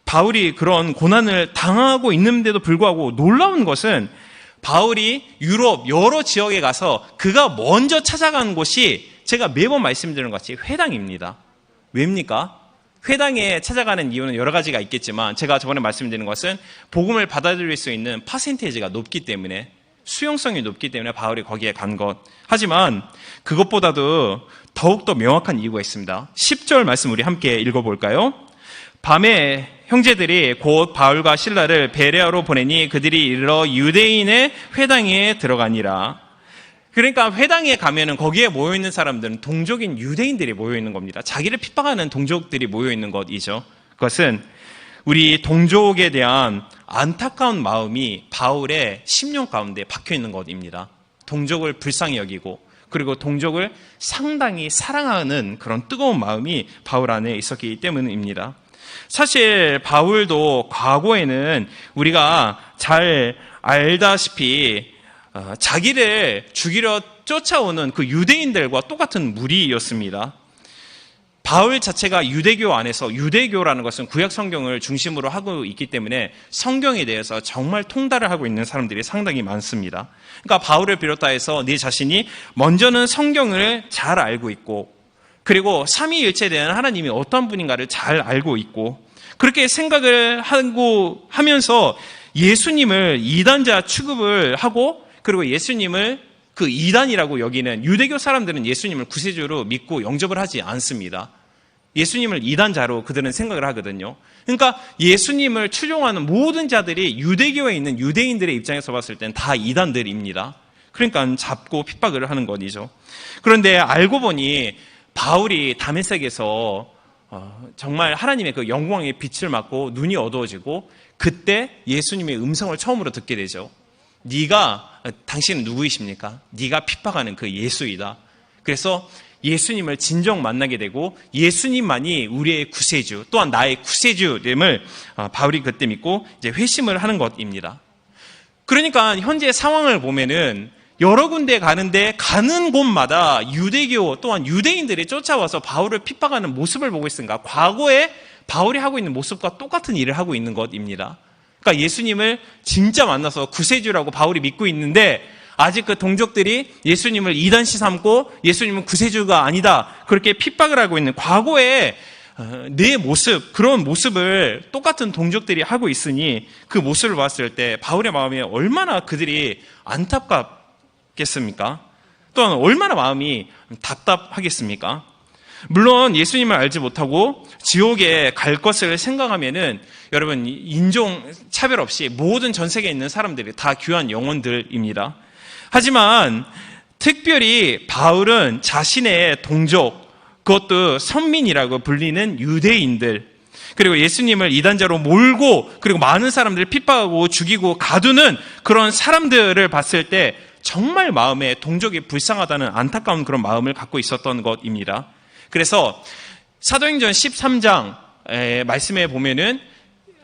바울이 그런 고난을 당하고 있는데도 불구하고 놀라운 것은 바울이 유럽 여러 지역에 가서 그가 먼저 찾아간 곳이 제가 매번 말씀드리는 것 같이 회당입니다. 왜입니까? 회당에 찾아가는 이유는 여러 가지가 있겠지만 제가 저번에 말씀드린 것은 복음을 받아들일 수 있는 퍼센테이지가 높기 때문에 수용성이 높기 때문에 바울이 거기에 간 것. 하지만 그것보다도 더욱더 명확한 이유가 있습니다. 10절 말씀 우리 함께 읽어볼까요? 밤에 형제들이 곧 바울과 실라를 베레아로 보내니 그들이 이르러 유대인의 회당에 들어가니라. 그러니까 회당에 가면은 거기에 모여있는 사람들은 동족인 유대인들이 모여있는 겁니다. 자기를 핍박하는 동족들이 모여있는 것이죠. 그것은 우리 동족에 대한 안타까운 마음이 바울의 심령 가운데 박혀있는 것입니다. 동족을 불쌍히 여기고 그리고 동족을 상당히 사랑하는 그런 뜨거운 마음이 바울 안에 있었기 때문입니다. 사실 바울도 과거에는 우리가 잘 알다시피 자기를 죽이려 쫓아오는 그 유대인들과 똑같은 무리였습니다. 바울 자체가 유대교 안에서 유대교라는 것은 구약 성경을 중심으로 하고 있기 때문에 성경에 대해서 정말 통달을 하고 있는 사람들이 상당히 많습니다. 그러니까 바울을 비롯하여서 네 자신이 먼저는 성경을 잘 알고 있고 그리고 삼위일체에 대한 하나님이 어떤 분인가를 잘 알고 있고 그렇게 생각을 하고 하면서 예수님을 이단자 취급을 하고 그리고 예수님을 그 이단이라고 여기는 유대교 사람들은 예수님을 구세주로 믿고 영접을 하지 않습니다. 예수님을 이단자로 그들은 생각을 하거든요. 그러니까 예수님을 추종하는 모든 자들이 유대교에 있는 유대인들의 입장에서 봤을 땐 다 이단들입니다. 그러니까 잡고 핍박을 하는 것이죠. 그런데 알고 보니 바울이 다메섹에서 정말 하나님의 그 영광의 빛을 맞고 눈이 어두워지고 그때 예수님의 음성을 처음으로 듣게 되죠. 당신은 누구이십니까? 네가 핍박하는 그 예수이다. 그래서 예수님을 진정 만나게 되고 예수님만이 우리의 구세주 또한 나의 구세주됨을 바울이 그때 믿고 이제 회심을 하는 것입니다. 그러니까 현재 상황을 보면은 여러 군데 가는데 가는 곳마다 유대교 또한 유대인들이 쫓아와서 바울을 핍박하는 모습을 보고 있으니까 과거에 바울이 하고 있는 모습과 똑같은 일을 하고 있는 것입니다. 그러니까 예수님을 진짜 만나서 구세주라고 바울이 믿고 있는데 아직 그 동족들이 예수님을 이단시 삼고 예수님은 구세주가 아니다 그렇게 핍박을 하고 있는 과거에 내 모습, 그런 모습을 똑같은 동족들이 하고 있으니 그 모습을 봤을 때 바울의 마음이 얼마나 그들이 안타깝겠습니까? 또한 얼마나 마음이 답답하겠습니까? 물론 예수님을 알지 못하고 지옥에 갈 것을 생각하면은 여러분 인종 차별 없이 모든 전 세계에 있는 사람들이 다 귀한 영혼들입니다. 하지만 특별히 바울은 자신의 동족, 그것도 선민이라고 불리는 유대인들, 그리고 예수님을 이단자로 몰고 그리고 많은 사람들을 핍박하고 죽이고 가두는 그런 사람들을 봤을 때 정말 마음에 동족이 불쌍하다는 안타까운 그런 마음을 갖고 있었던 것입니다. 그래서 사도행전 13장 말씀에 보면은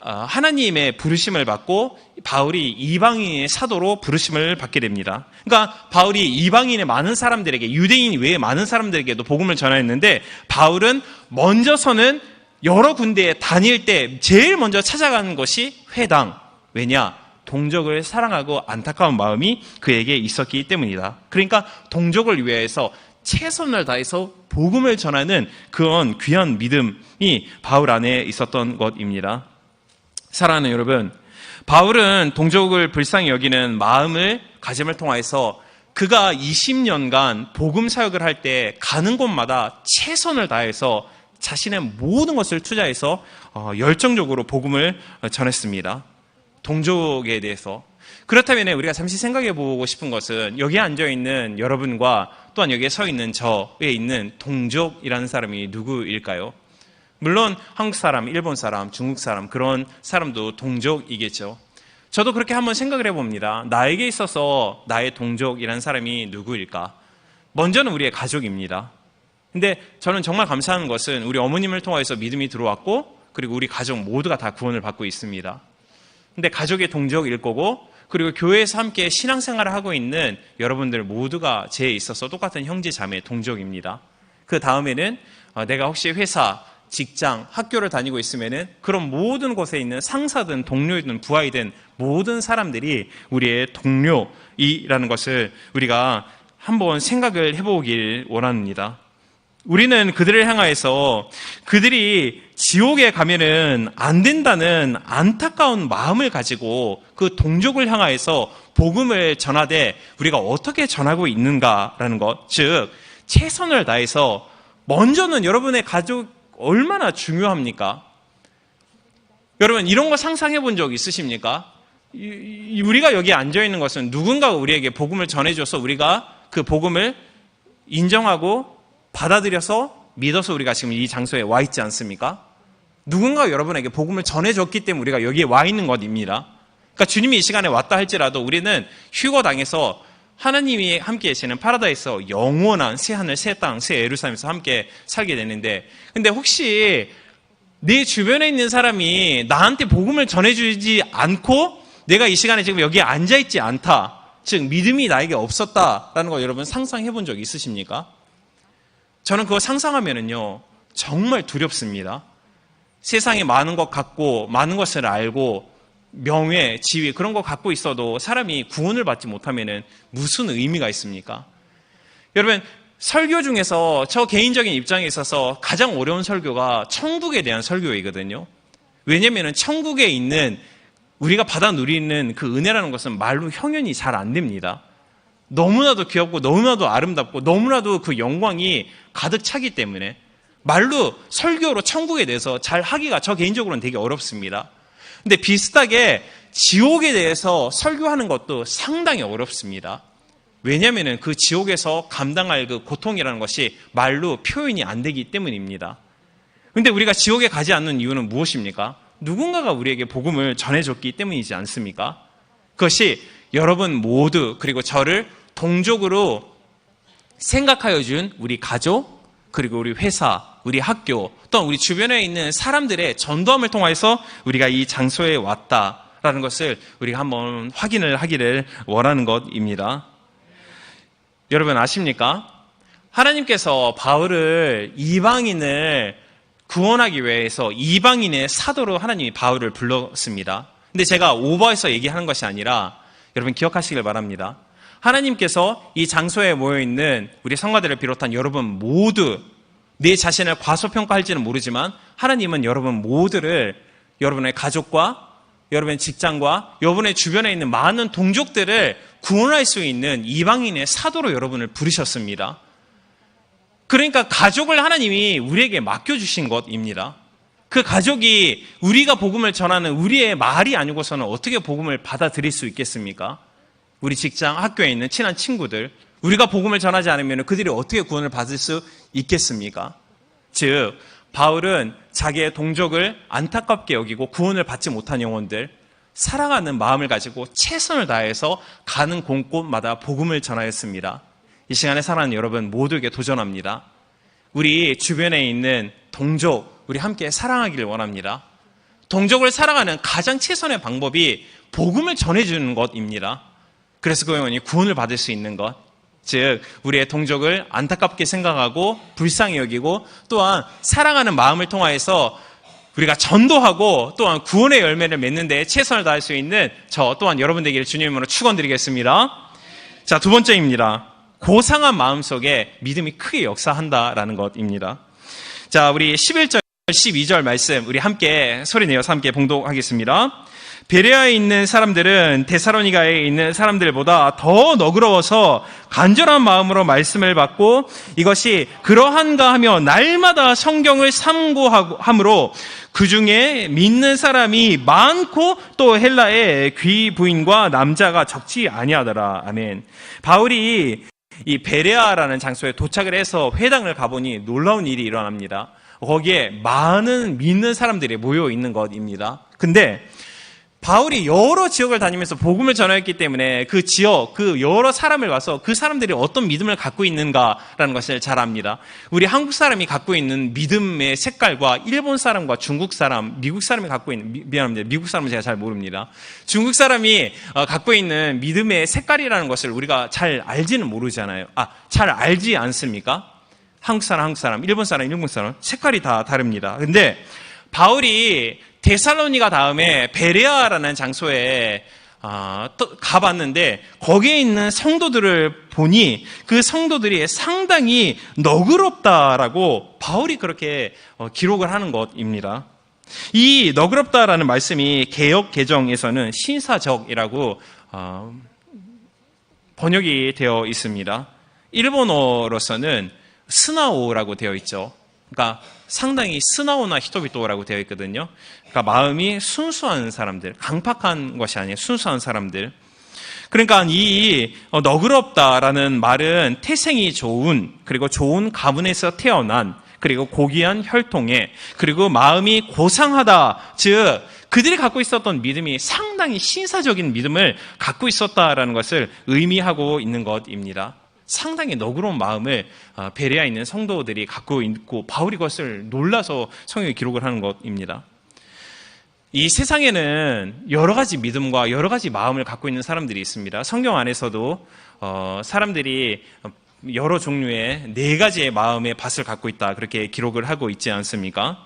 하나님의 부르심을 받고 바울이 이방인의 사도로 부르심을 받게 됩니다. 그러니까 바울이 이방인의 많은 사람들에게, 유대인 외에 많은 사람들에게도 복음을 전하였는데 바울은 먼저서는 여러 군데에 다닐 때 제일 먼저 찾아가는 것이 회당. 왜냐? 동족을 사랑하고 안타까운 마음이 그에게 있었기 때문이다. 그러니까 동족을 위해서 최선을 다해서 복음을 전하는 그런 귀한 믿음이 바울 안에 있었던 것입니다. 사랑하는 여러분, 바울은 동족을 불쌍히 여기는 마음을 가짐을 통해서 그가 20년간 복음 사역을 할 때 가는 곳마다 최선을 다해서 자신의 모든 것을 투자해서 열정적으로 복음을 전했습니다. 동족에 대해서. 그렇다면 우리가 잠시 생각해 보고 싶은 것은 여기에 앉아있는 여러분과 또한 여기에 서 있는 저에 있는 동족이라는 사람이 누구일까요? 물론 한국 사람, 일본 사람, 중국 사람 그런 사람도 동족이겠죠. 저도 그렇게 한번 생각을 해봅니다. 나에게 있어서 나의 동족이라는 사람이 누구일까? 먼저는 우리의 가족입니다. 근데 저는 정말 감사한 것은 우리 어머님을 통해서 믿음이 들어왔고 그리고 우리 가족 모두가 다 구원을 받고 있습니다. 근데 가족의 동족일 거고 그리고 교회에서 함께 신앙생활을 하고 있는 여러분들 모두가 제에 있어서 똑같은 형제 자매 동족입니다. 그 다음에는 내가 혹시 회사, 직장, 학교를 다니고 있으면은 그런 모든 곳에 있는 상사든 동료이든 부하이든 모든 사람들이 우리의 동료이라는 것을 우리가 한번 생각을 해보길 원합니다. 우리는 그들을 향하여서 그들이 지옥에 가면은 안 된다는 안타까운 마음을 가지고 그 동족을 향하여서 복음을 전하되 우리가 어떻게 전하고 있는가라는 것, 즉 최선을 다해서 먼저는 여러분의 가족 얼마나 중요합니까? 여러분 이런 거 상상해 본 적 있으십니까? 우리가 여기 앉아 있는 것은 누군가가 우리에게 복음을 전해줘서 우리가 그 복음을 인정하고 받아들여서 믿어서 우리가 지금 이 장소에 와 있지 않습니까? 누군가가 여러분에게 복음을 전해줬기 때문에 우리가 여기에 와 있는 것입니다. 그러니까 주님이 이 시간에 왔다 할지라도 우리는 휴거당해서 하나님이 함께 계시는 파라다이스에서 영원한 새 하늘, 새 땅, 새 예루살렘에서 함께 살게 되는데 근데 혹시 내 주변에 있는 사람이 나한테 복음을 전해주지 않고 내가 이 시간에 지금 여기에 앉아있지 않다, 즉 믿음이 나에게 없었다라는 거 여러분 상상해 본 적 있으십니까? 저는 그거 상상하면은요 정말 두렵습니다. 세상에 많은 것 갖고 많은 것을 알고 명예, 지위 그런 거 갖고 있어도 사람이 구원을 받지 못하면은 무슨 의미가 있습니까? 여러분 설교 중에서 저 개인적인 입장에 있어서 가장 어려운 설교가 천국에 대한 설교이거든요. 왜냐면은 천국에 있는 우리가 받아 누리는 그 은혜라는 것은 말로 형용이 잘 안 됩니다. 너무나도 귀엽고 너무나도 아름답고 너무나도 그 영광이 가득 차기 때문에 말로 설교로 천국에 대해서 잘 하기가 저 개인적으로는 되게 어렵습니다. 근데 비슷하게 지옥에 대해서 설교하는 것도 상당히 어렵습니다. 왜냐하면 그 지옥에서 감당할 그 고통이라는 것이 말로 표현이 안 되기 때문입니다. 그런데 우리가 지옥에 가지 않는 이유는 무엇입니까? 누군가가 우리에게 복음을 전해줬기 때문이지 않습니까? 그것이 여러분 모두 그리고 저를 동족으로 생각하여 준 우리 가족, 그리고 우리 회사, 우리 학교, 또한 우리 주변에 있는 사람들의 전도함을 통해서 우리가 이 장소에 왔다라는 것을 우리가 한번 확인을 하기를 원하는 것입니다. 여러분 아십니까? 하나님께서 바울을 이방인을 구원하기 위해서 이방인의 사도로 하나님이 바울을 불렀습니다. 근데 제가 오버해서 얘기하는 것이 아니라 여러분 기억하시길 바랍니다. 하나님께서 이 장소에 모여있는 우리 성가들을 비롯한 여러분 모두 내 자신을 과소평가할지는 모르지만 하나님은 여러분 모두를 여러분의 가족과 여러분의 직장과 여러분의 주변에 있는 많은 동족들을 구원할 수 있는 이방인의 사도로 여러분을 부르셨습니다. 그러니까 가족을 하나님이 우리에게 맡겨주신 것입니다. 그 가족이 우리가 복음을 전하는 우리의 말이 아니고서는 어떻게 복음을 받아들일 수 있겠습니까? 우리 직장, 학교에 있는 친한 친구들, 우리가 복음을 전하지 않으면 그들이 어떻게 구원을 받을 수 있겠습니까? 즉, 바울은 자기의 동족을 안타깝게 여기고 구원을 받지 못한 영혼들, 사랑하는 마음을 가지고 최선을 다해서 가는 곳곳마다 복음을 전하였습니다. 이 시간에 사랑하는 여러분 모두에게 도전합니다. 우리 주변에 있는 동족, 우리 함께 사랑하기를 원합니다. 동족을 사랑하는 가장 최선의 방법이 복음을 전해주는 것입니다. 그래서 그 영혼이 구원을 받을 수 있는 것, 즉 우리의 동족을 안타깝게 생각하고 불쌍히 여기고 또한 사랑하는 마음을 통하여서 우리가 전도하고 또한 구원의 열매를 맺는 데 최선을 다할 수 있는 저 또한 여러분 되기를 주님의 이름으로 축원드리겠습니다. 자, 두 번째입니다. 고상한 마음속에 믿음이 크게 역사한다라는 것입니다. 자, 우리 11절 12절 말씀 우리 함께 소리내어서 함께 봉독하겠습니다. 베레아에 있는 사람들은 데살로니가에 있는 사람들보다 더 너그러워서 간절한 마음으로 말씀을 받고 이것이 그러한가 하며 날마다 성경을 참고함으로 그 중에 믿는 사람이 많고 또 헬라에 귀부인과 남자가 적지 아니하더라. 아멘. 바울이 이 베레아라는 장소에 도착을 해서 회당을 가보니 놀라운 일이 일어납니다. 거기에 많은 믿는 사람들이 모여 있는 것입니다. 근데 바울이 여러 지역을 다니면서 복음을 전하였기 때문에 그 지역, 그 여러 사람을 와서 그 사람들이 어떤 믿음을 갖고 있는가라는 것을 잘 압니다. 우리 한국 사람이 갖고 있는 믿음의 색깔과 일본 사람과 중국 사람, 미국 사람이 갖고 있는, 미안합니다. 미국 사람은 제가 잘 모릅니다. 중국 사람이 갖고 있는 믿음의 색깔이라는 것을 우리가 잘 알지는 모르잖아요. 잘 알지 않습니까? 한국 사람, 일본 사람, 색깔이 다 다릅니다. 근데 바울이 데살로니가 다음에 베레아라는 장소에 가봤는데 거기에 있는 성도들을 보니 그 성도들이 상당히 너그럽다라고 바울이 그렇게 기록을 하는 것입니다. 이 너그럽다라는 말씀이 개역 개정에서는 신사적이라고 번역이 되어 있습니다. 일본어로서는 스나오라고 되어 있죠. 그러니까 상당히 스나오나 히토비토라고 되어 있거든요. 그러니까 마음이 순수한 사람들, 강팍한 것이 아니에요. 순수한 사람들. 그러니까 이 너그럽다라는 말은 태생이 좋은, 그리고 좋은 가문에서 태어난, 그리고 고귀한 혈통에, 그리고 마음이 고상하다. 즉 그들이 갖고 있었던 믿음이 상당히 신사적인 믿음을 갖고 있었다라는 것을 의미하고 있는 것입니다. 상당히 너그러운 마음을 베레아에 있는 성도들이 갖고 있고 바울이 그것을 놀라서 성경에 기록을 하는 것입니다. 이 세상에는 여러 가지 믿음과 여러 가지 마음을 갖고 있는 사람들이 있습니다. 성경 안에서도 사람들이 여러 종류의 4가지의 마음의 밭을 갖고 있다 그렇게 기록을 하고 있지 않습니까?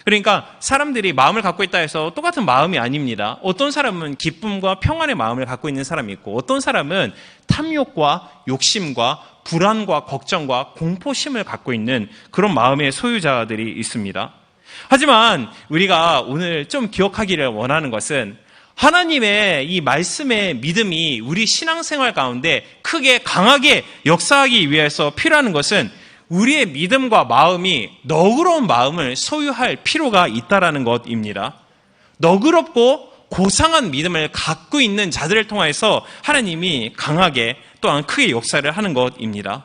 그러니까 사람들이 마음을 갖고 있다 해서 똑같은 마음이 아닙니다. 어떤 사람은 기쁨과 평안의 마음을 갖고 있는 사람이 있고 어떤 사람은 탐욕과 욕심과 불안과 걱정과 공포심을 갖고 있는 그런 마음의 소유자들이 있습니다. 하지만 우리가 오늘 좀 기억하기를 원하는 것은 하나님의 이 말씀의 믿음이 우리 신앙생활 가운데 크게 강하게 역사하기 위해서 필요한 것은 우리의 믿음과 마음이 너그러운 마음을 소유할 필요가 있다라는 것입니다. 너그럽고 고상한 믿음을 갖고 있는 자들을 통해서 하나님이 강하게 또한 크게 역사를 하는 것입니다.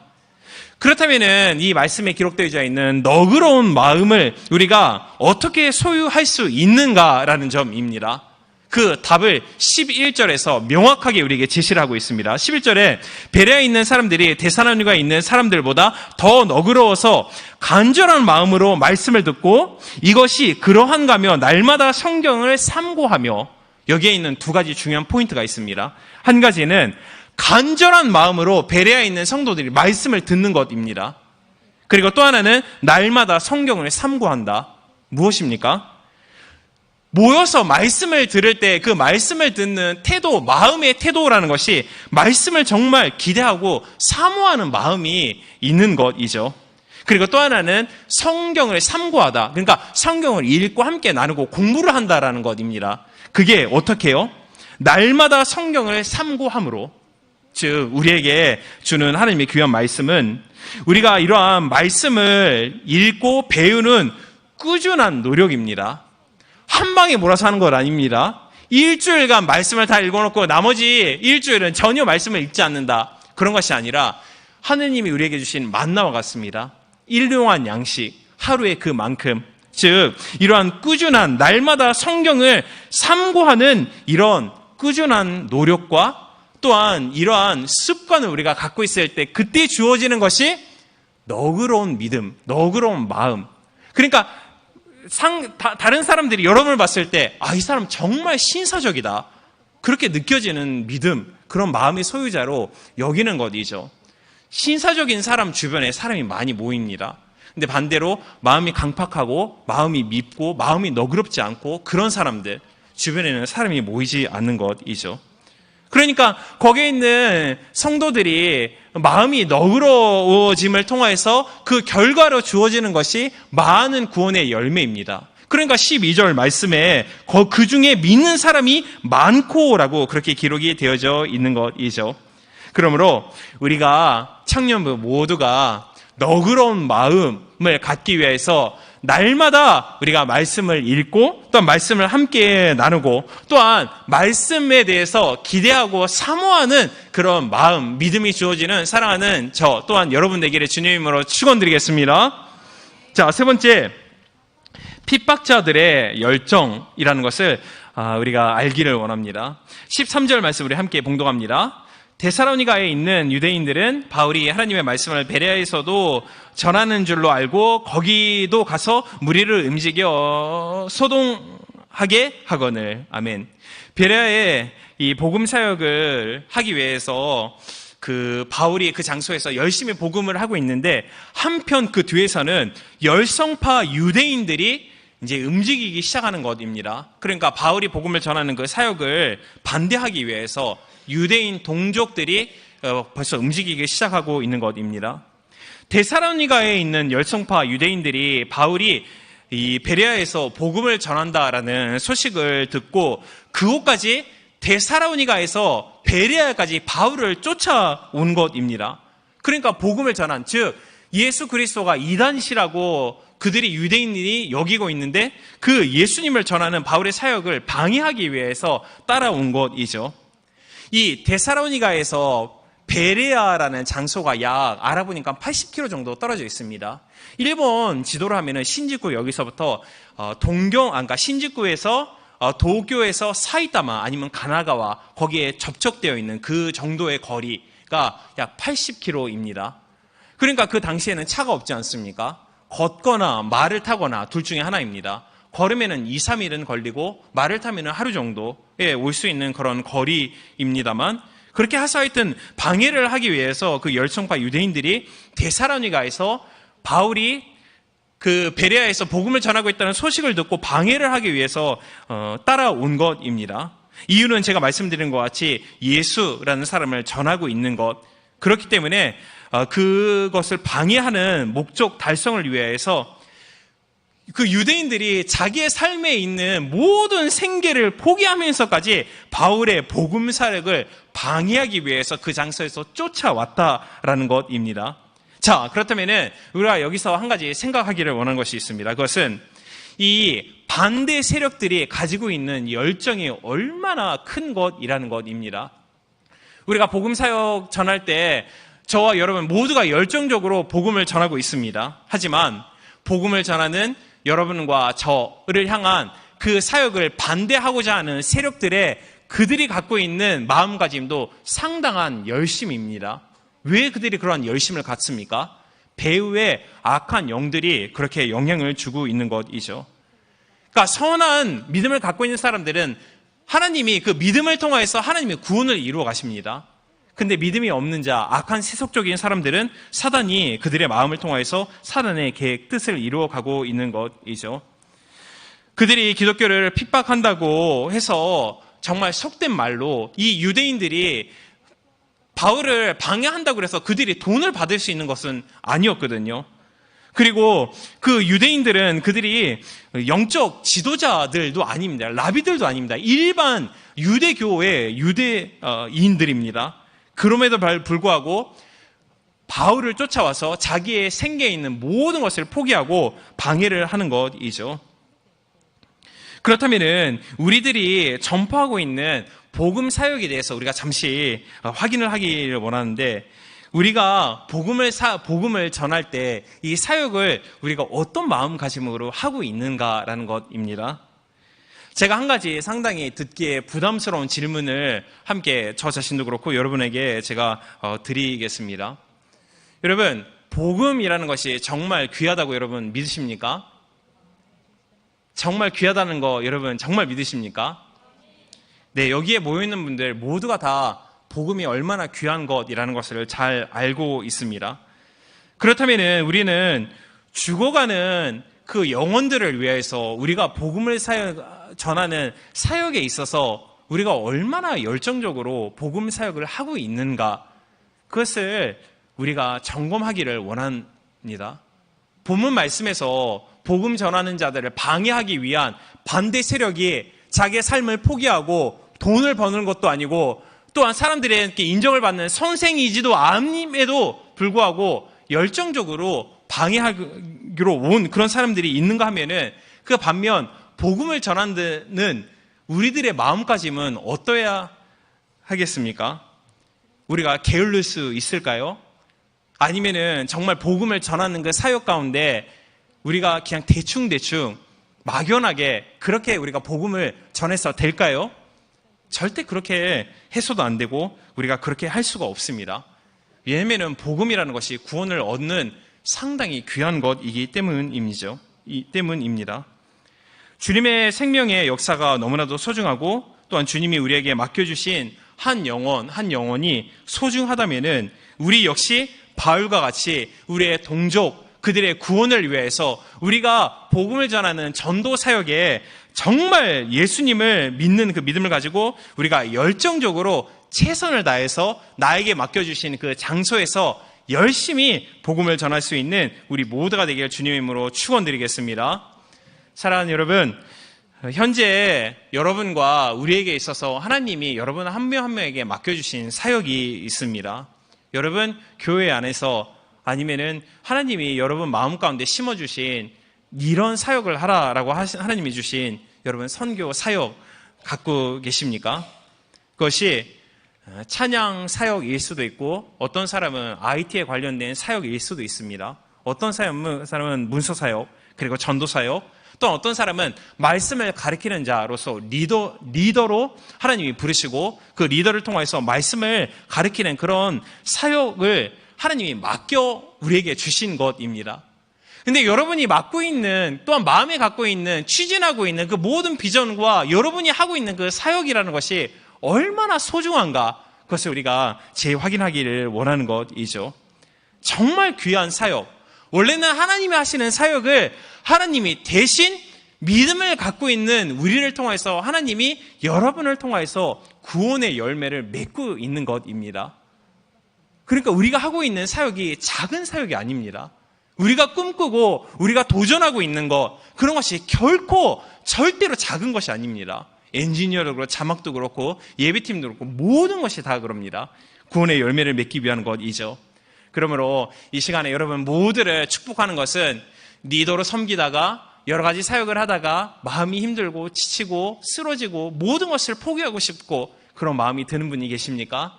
그렇다면은 이 말씀에 기록되어 있는 너그러운 마음을 우리가 어떻게 소유할 수 있는가라는 점입니다. 그 답을 11절에서 명확하게 우리에게 제시를 하고 있습니다. 11절에 베레아에 있는 사람들이 데살로니가에 있는 사람들보다 더 너그러워서 간절한 마음으로 말씀을 듣고 이것이 그러한가며 날마다 성경을 참고하며, 여기에 있는 두 가지 중요한 포인트가 있습니다. 한 가지는 간절한 마음으로 베레아에 있는 성도들이 말씀을 듣는 것입니다. 그리고 또 하나는 날마다 성경을 참고한다. 무엇입니까? 모여서 말씀을 들을 때 그 말씀을 듣는 태도, 마음의 태도라는 것이 말씀을 정말 기대하고 사모하는 마음이 있는 것이죠. 그리고 또 하나는 성경을 참고하다. 그러니까 성경을 읽고 함께 나누고 공부를 한다라는 것입니다. 그게 어떻게 해요? 날마다 성경을 참고함으로, 즉 우리에게 주는 하나님의 귀한 말씀은 우리가 이러한 말씀을 읽고 배우는 꾸준한 노력입니다. 한 방에 몰아서 하는 것 아닙니다. 일주일간 말씀을 다 읽어놓고 나머지 일주일은 전혀 말씀을 읽지 않는다. 그런 것이 아니라 하느님이 우리에게 주신 만나와 같습니다. 일용한 양식, 하루에 그만큼, 즉 이러한 꾸준한 날마다 성경을 참고하는 이런 꾸준한 노력과 또한 이러한 습관을 우리가 갖고 있을 때 그때 주어지는 것이 너그러운 믿음, 너그러운 마음. 그러니까 다른 사람들이 여러분을 봤을 때 이 사람 정말 신사적이다, 그렇게 느껴지는 믿음, 그런 마음의 소유자로 여기는 것이죠. 신사적인 사람 주변에 사람이 많이 모입니다. 근데 반대로 마음이 강팍하고 마음이 밉고 마음이 너그럽지 않고 그런 사람들 주변에는 사람이 모이지 않는 것이죠. 그러니까 거기에 있는 성도들이 마음이 너그러워짐을 통해서 그 결과로 주어지는 것이 많은 구원의 열매입니다. 그러니까 12절 말씀에 그 중에 믿는 사람이 많고라고 그렇게 기록이 되어져 있는 것이죠. 그러므로 우리가 청년부 모두가 너그러운 마음을 갖기 위해서 날마다 우리가 말씀을 읽고 또한 말씀을 함께 나누고 또한 말씀에 대해서 기대하고 사모하는 그런 마음, 믿음이 주어지는 사랑하는 저 또한 여러분 되기를 주님의 이름으로 축원드리겠습니다. 자, 세 번째, 핍박자들의 열정이라는 것을 우리가 알기를 원합니다. 13절 말씀 우리 함께 봉독합니다. 데살로니가에 있는 유대인들은 바울이 하나님의 말씀을 베레아에서도 전하는 줄로 알고 거기도 가서 무리를 움직여 소동하게 하거늘. 아멘. 베레아에 이 복음 사역을 하기 위해서 그 바울이 그 장소에서 열심히 복음을 하고 있는데 한편 그 뒤에서는 열성파 유대인들이 이제 움직이기 시작하는 것입니다. 그러니까 바울이 복음을 전하는 그 사역을 반대하기 위해서 유대인 동족들이 벌써 움직이기 시작하고 있는 것입니다. 데살로니가에 있는 열성파 유대인들이 바울이 이 베레아에서 복음을 전한다라는 소식을 듣고 그곳까지 데살로니가에서 베레아까지 바울을 쫓아온 것입니다. 그러니까 복음을 전한, 즉 예수 그리스도가 이단시라고 그들이 유대인들이 여기고 있는데 그 예수님을 전하는 바울의 사역을 방해하기 위해서 따라온 것이죠. 이 데살로니가에서 베레아라는 장소가 약 알아보니까 80km 정도 떨어져 있습니다. 일본 지도로 하면은 신주쿠 여기서부터 그러니까 신주쿠에서 도쿄에서 사이타마 아니면 가나가와 거기에 접촉되어 있는 그 정도의 거리가 약 80km입니다. 그러니까 그 당시에는 차가 없지 않습니까? 걷거나 말을 타거나 둘 중에 하나입니다. 걸으면은 2, 3일은 걸리고 말을 타면은 하루 정도에 올 수 있는 그런 거리입니다만 그렇게 하여튼 방해를 하기 위해서 그 열성파 유대인들이 데살로니가에서 바울이 그 베레아에서 복음을 전하고 있다는 소식을 듣고 방해를 하기 위해서 따라온 것입니다. 이유는 제가 말씀드린 것 같이 예수라는 사람을 전하고 있는 것, 그렇기 때문에 그것을 방해하는 목적 달성을 위해서 그 유대인들이 자기의 삶에 있는 모든 생계를 포기하면서까지 바울의 복음 사역을 방해하기 위해서 그 장소에서 쫓아왔다라는 것입니다. 자, 그렇다면은 우리가 여기서 한 가지 생각하기를 원하는 것이 있습니다. 그것은 이 반대 세력들이 가지고 있는 열정이 얼마나 큰 것이라는 것입니다. 우리가 복음 사역 전할 때 저와 여러분 모두가 열정적으로 복음을 전하고 있습니다. 하지만 복음을 전하는 여러분과 저를 향한 그 사역을 반대하고자 하는 세력들의 그들이 갖고 있는 마음가짐도 상당한 열심입니다. 왜 그들이 그러한 열심을 갖습니까? 배후의 악한 영들이 그렇게 영향을 주고 있는 것이죠. 그러니까 선한 믿음을 갖고 있는 사람들은 하나님이 그 믿음을 통해서 하나님의 구원을 이루어 가십니다. 근데 믿음이 없는 자, 악한 세속적인 사람들은 사단이 그들의 마음을 통해서 사단의 계획, 뜻을 이루어 가고 있는 것이죠. 그들이 기독교를 핍박한다고 해서 정말 속된 말로 이 유대인들이 바울을 방해한다고 해서 그들이 돈을 받을 수 있는 것은 아니었거든요. 그리고 그 유대인들은 그들이 영적 지도자들도 아닙니다. 라비들도 아닙니다. 일반 유대교의 유대인들입니다. 그럼에도 불구하고 바울을 쫓아와서 자기의 생계에 있는 모든 것을 포기하고 방해를 하는 것이죠. 그렇다면은 우리들이 전파하고 있는 복음 사역에 대해서 우리가 잠시 확인을 하기를 원하는데, 우리가 복음을 전할 때 이 사역을 우리가 어떤 마음가짐으로 하고 있는가라는 것입니다. 제가 한 가지 상당히 듣기에 부담스러운 질문을 함께 저 자신도 그렇고 여러분에게 제가 드리겠습니다. 여러분, 복음이라는 것이 정말 귀하다고 여러분 믿으십니까? 정말 귀하다는 거 여러분 정말 믿으십니까? 네, 여기에 모여있는 분들 모두가 다 복음이 얼마나 귀한 것이라는 것을 잘 알고 있습니다. 그렇다면 우리는 죽어가는 그 영혼들을 위해서 우리가 복음을 전하는 사역에 있어서 우리가 얼마나 열정적으로 복음 사역을 하고 있는가, 그것을 우리가 점검하기를 원합니다. 본문 말씀에서 복음 전하는 자들을 방해하기 위한 반대 세력이 자기의 삶을 포기하고 돈을 버는 것도 아니고 또한 사람들에게 인정을 받는 선생이지도 않음에도 불구하고 열정적으로 방해하기로 온 그런 사람들이 있는가 하면은, 그 반면 복음을 전하는 우리들의 마음가짐은 어떠해야 하겠습니까? 우리가 게을릴 수 있을까요? 아니면은 정말 복음을 전하는 그 사역 가운데 우리가 그냥 대충 막연하게 그렇게 우리가 복음을 전해서 될까요? 절대 그렇게 해서도 안 되고 우리가 그렇게 할 수가 없습니다. 왜냐하면 복음이라는 것이 구원을 얻는 상당히 귀한 것이기 때문입니다. 주님의 생명의 역사가 너무나도 소중하고 또한 주님이 우리에게 맡겨주신 한 영혼이 소중하다면은 우리 역시 바울과 같이 우리의 동족, 그들의 구원을 위해서 우리가 복음을 전하는 전도 사역에 정말 예수님을 믿는 그 믿음을 가지고 우리가 열정적으로 최선을 다해서 나에게 맡겨주신 그 장소에서 열심히 복음을 전할 수 있는 우리 모두가 되길 주님의 이름으로 축원드리겠습니다. 사랑하는 여러분, 현재 여러분과 우리에게 있어서 하나님이 여러분 한 명 한 명에게 맡겨주신 사역이 있습니다. 여러분 교회 안에서 아니면은 하나님이 여러분 마음 가운데 심어주신 이런 사역을 하라라고 하나님이 주신 여러분 선교 사역 갖고 계십니까? 그것이 찬양 사역일 수도 있고, 어떤 사람은 IT에 관련된 사역일 수도 있습니다. 어떤 사람은 문서 사역, 그리고 전도 사역, 또 어떤 사람은 말씀을 가르치는 자로서 리더로 하나님이 부르시고 그 리더를 통해서 말씀을 가르치는 그런 사역을 하나님이 맡겨 우리에게 주신 것입니다. 근데 여러분이 맡고 있는, 또한 마음에 갖고 있는, 추진하고 있는 그 모든 비전과 여러분이 하고 있는 그 사역이라는 것이 얼마나 소중한가, 그것을 우리가 재확인하기를 원하는 것이죠. 정말 귀한 사역, 원래는 하나님이 하시는 사역을 하나님이 대신 믿음을 갖고 있는 우리를 통해서 하나님이 여러분을 통해서 구원의 열매를 맺고 있는 것입니다. 그러니까 우리가 하고 있는 사역이 작은 사역이 아닙니다. 우리가 꿈꾸고 우리가 도전하고 있는 것, 그런 것이 결코 절대로 작은 것이 아닙니다. 엔지니어도 그렇고 자막도 그렇고 예배팀도 그렇고 모든 것이 다 그럽니다. 구원의 열매를 맺기 위한 것이죠. 그러므로 이 시간에 여러분 모두를 축복하는 것은, 리더로 섬기다가 여러 가지 사역을 하다가 마음이 힘들고 지치고 쓰러지고 모든 것을 포기하고 싶고 그런 마음이 드는 분이 계십니까?